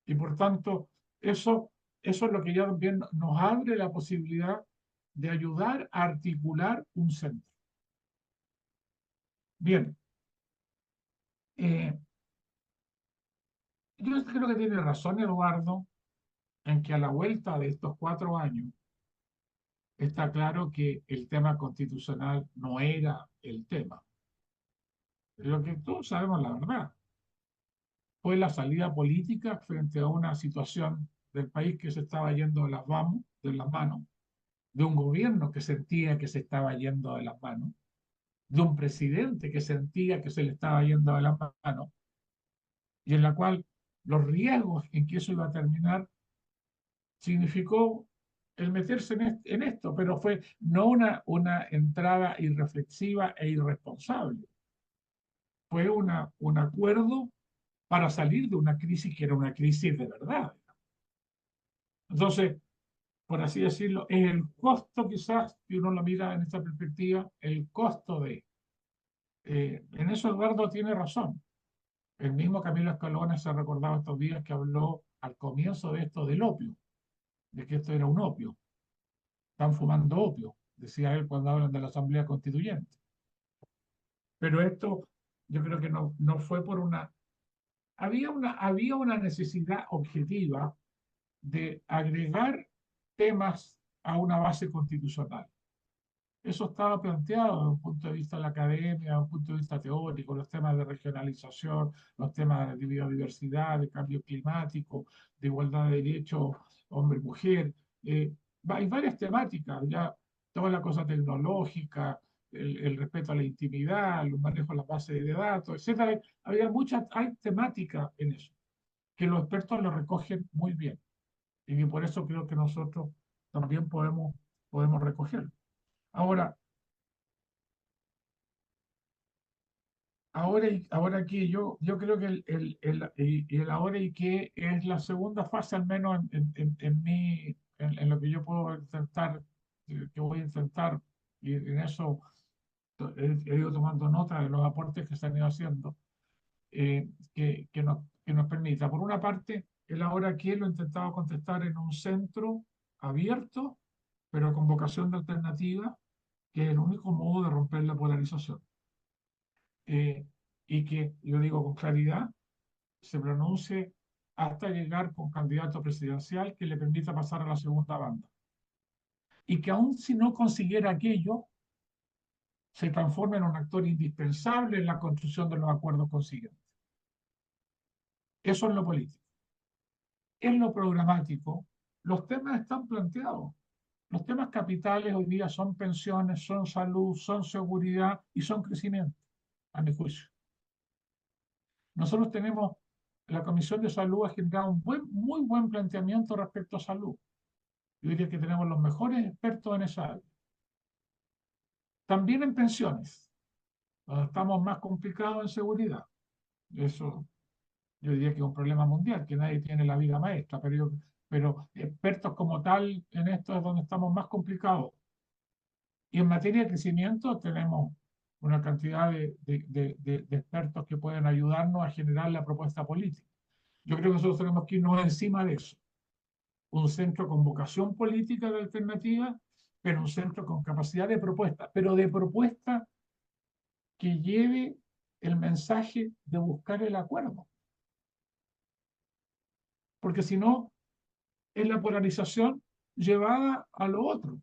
S3: Y por tanto, eso es lo que ya también nos abre la posibilidad de ayudar a articular un centro. Bien. Yo creo que tiene razón Eduardo en que a la vuelta de estos 4 años está claro que el tema constitucional no era el tema. Lo que todos sabemos la verdad fue la salida política frente a una situación del país que se estaba yendo de las manos, de un gobierno que sentía que se estaba yendo de las manos, de un presidente que sentía que se le estaba yendo de las manos, y en la cual los riesgos en que eso iba a terminar significó el meterse en esto, pero fue no una entrada irreflexiva e irresponsable. Fue un acuerdo para salir de una crisis que era una crisis de verdad. Entonces, por así decirlo, es el costo quizás, si uno lo mira en esta perspectiva, el costo de... en eso Eduardo tiene razón. El mismo Camilo Escalona se ha recordado estos días que habló al comienzo de esto del opio, de que esto era un opio. Están fumando opio, decía él cuando hablan de la Asamblea Constituyente. Pero esto yo creo que no fue por una... Había una necesidad objetiva de agregar temas a una base constitucional. Eso estaba planteado desde un punto de vista de la academia, desde un punto de vista teórico, los temas de regionalización, los temas de biodiversidad, de cambio climático, de igualdad de derechos hombre-mujer. Hay varias temáticas, ya toda la cosa tecnológica, el respeto a la intimidad, el manejo de las bases de datos, etc. Hay temática en eso, que los expertos lo recogen muy bien y que por eso creo que nosotros también podemos recogerlo. Ahora ahora que yo creo que el ahora y qué es la segunda fase, al menos en lo que yo puedo intentar, que voy a intentar, y en eso he ido tomando nota de los aportes que se han ido haciendo, que nos permita. Por una parte, el ahora qué lo he intentado contestar en un centro abierto, pero con vocación de alternativa, que es el único modo de romper la polarización. Y que, yo digo con claridad, se pronuncie hasta llegar con candidato presidencial que le permita pasar a la segunda banda. Y que aun si no consiguiera aquello, se transforme en un actor indispensable en la construcción de los acuerdos consiguientes. Eso es lo político. En lo programático, los temas están planteados. Los temas capitales hoy día son pensiones, son salud, son seguridad y son crecimiento, a mi juicio. Nosotros tenemos, la Comisión de Salud ha generado un muy buen planteamiento respecto a salud. Yo diría que tenemos los mejores expertos en esa área. También en pensiones, donde estamos más complicados en seguridad. Eso yo diría que es un problema mundial, que nadie tiene la viga maestra, pero expertos como tal en esto es donde estamos más complicados. Y en materia de crecimiento tenemos una cantidad de expertos que pueden ayudarnos a generar la propuesta política. Yo creo que nosotros tenemos que irnos encima de eso. Un centro con vocación política de alternativa, pero un centro con capacidad de propuesta, pero de propuesta que lleve el mensaje de buscar el acuerdo. Porque si no, es la polarización llevada a lo otro.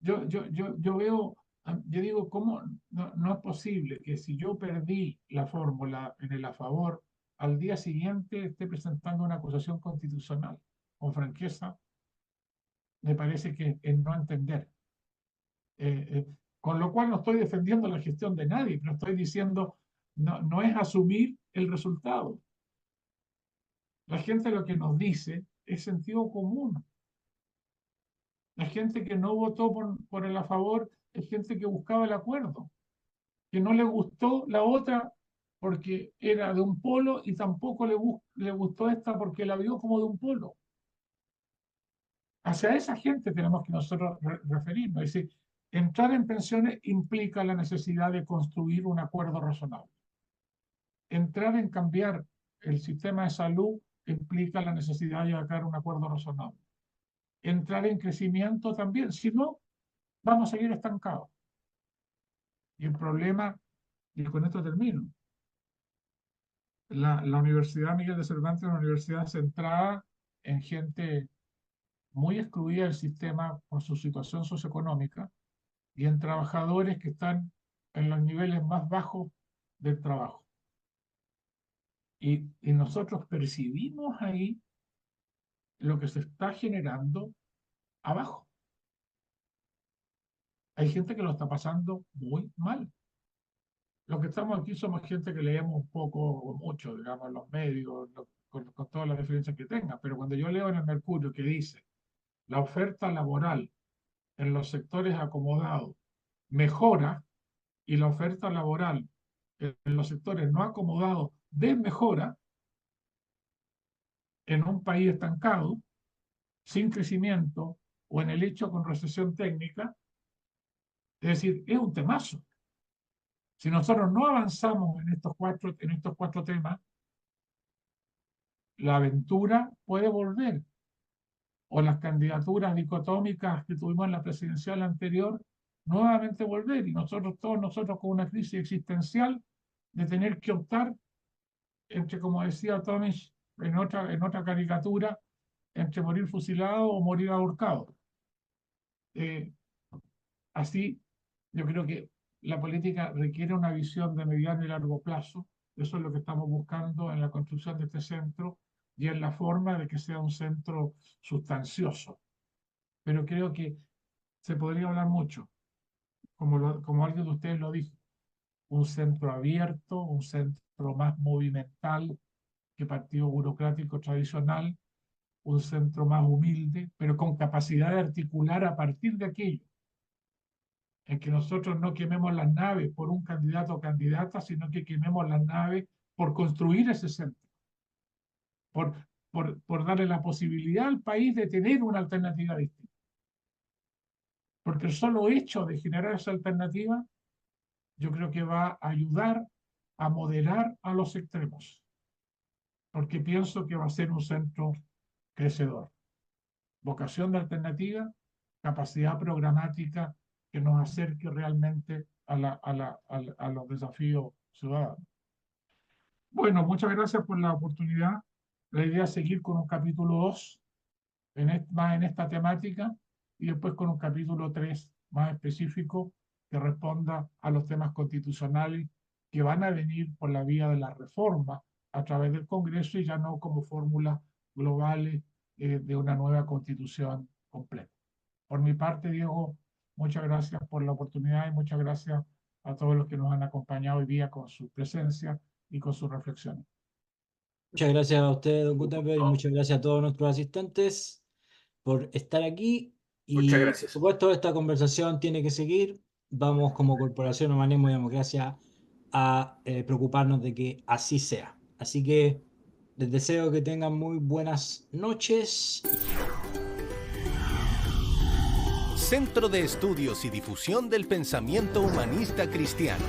S3: Yo veo, yo digo, ¿cómo no es posible que si yo perdí la fórmula en el a favor, al día siguiente esté presentando una acusación constitucional? Con franqueza, me parece que es no entender. Con lo cual no estoy defendiendo la gestión de nadie, pero estoy diciendo, no es asumir el resultado. La gente lo que nos dice es sentido común. La gente que no votó por el a favor es gente que buscaba el acuerdo, que no le gustó la otra porque era de un polo y tampoco le gustó esta porque la vio como de un polo. Hacia esa gente tenemos que nosotros referirnos. Es decir, entrar en pensiones implica la necesidad de construir un acuerdo razonable. Entrar en cambiar el sistema de salud implica la necesidad de llegar a un acuerdo razonable. Entrar en crecimiento también, si no, vamos a seguir estancados. Y el problema, y con esto termino, la Universidad Miguel de Cervantes es una universidad centrada en gente muy excluida del sistema por su situación socioeconómica y en trabajadores que están en los niveles más bajos del trabajo. Y nosotros percibimos ahí lo que se está generando abajo. Hay gente que lo está pasando muy mal. Los que estamos aquí somos gente que leemos un poco o mucho, digamos, en los medios, con todas las referencias que tengan. Pero cuando yo leo en el Mercurio que dice la oferta laboral en los sectores acomodados mejora y la oferta laboral en los sectores no acomodados desmejora, en un país estancado, sin crecimiento o en el hecho con recesión técnica, es decir, es un temazo. Si nosotros no avanzamos en estos cuatro temas, la aventura puede volver. O las candidaturas dicotómicas que tuvimos en la presidencial anterior, nuevamente volver. Y todos nosotros con una crisis existencial de tener que optar entre, como decía Tomisch en otra caricatura, entre morir fusilado o morir ahorcado. Así, yo creo que la política requiere una visión de mediano y largo plazo. Eso es lo que estamos buscando en la construcción de este centro y en la forma de que sea un centro sustancioso. Pero creo que se podría hablar mucho, como alguien de ustedes lo dijo, un centro abierto, un centro más movimental que partido burocrático tradicional, un centro más humilde, pero con capacidad de articular a partir de aquello, en que nosotros no quememos las naves por un candidato o candidata, sino que quememos las naves por construir ese centro, por darle la posibilidad al país de tener una alternativa distinta. Porque el solo hecho de generar esa alternativa, yo creo que va a ayudar a moderar a los extremos, porque pienso que va a ser un centro crecedor. Vocación de alternativa, capacidad programática que nos acerque realmente a los desafíos ciudadanos. Bueno, muchas gracias por la oportunidad. La idea es seguir con un capítulo 2 más en esta temática y después con un capítulo 3 más específico que responda a los temas constitucionales que van a venir por la vía de la reforma a través del Congreso y ya no como fórmulas globales de una nueva constitución completa. Por mi parte, Diego, muchas gracias por la oportunidad y muchas gracias a todos los que nos han acompañado hoy día con su presencia y con sus reflexiones.
S2: Muchas gracias a usted, don Gutenberg, y muchas gracias a todos nuestros asistentes por estar aquí. Y
S11: muchas gracias.
S2: por supuesto, esta conversación tiene que seguir. Vamos como Corporación Humanismo y Democracia a preocuparnos de que así sea. Así que les deseo que tengan muy buenas noches.
S1: Centro de Estudios y Difusión del Pensamiento Humanista Cristiano.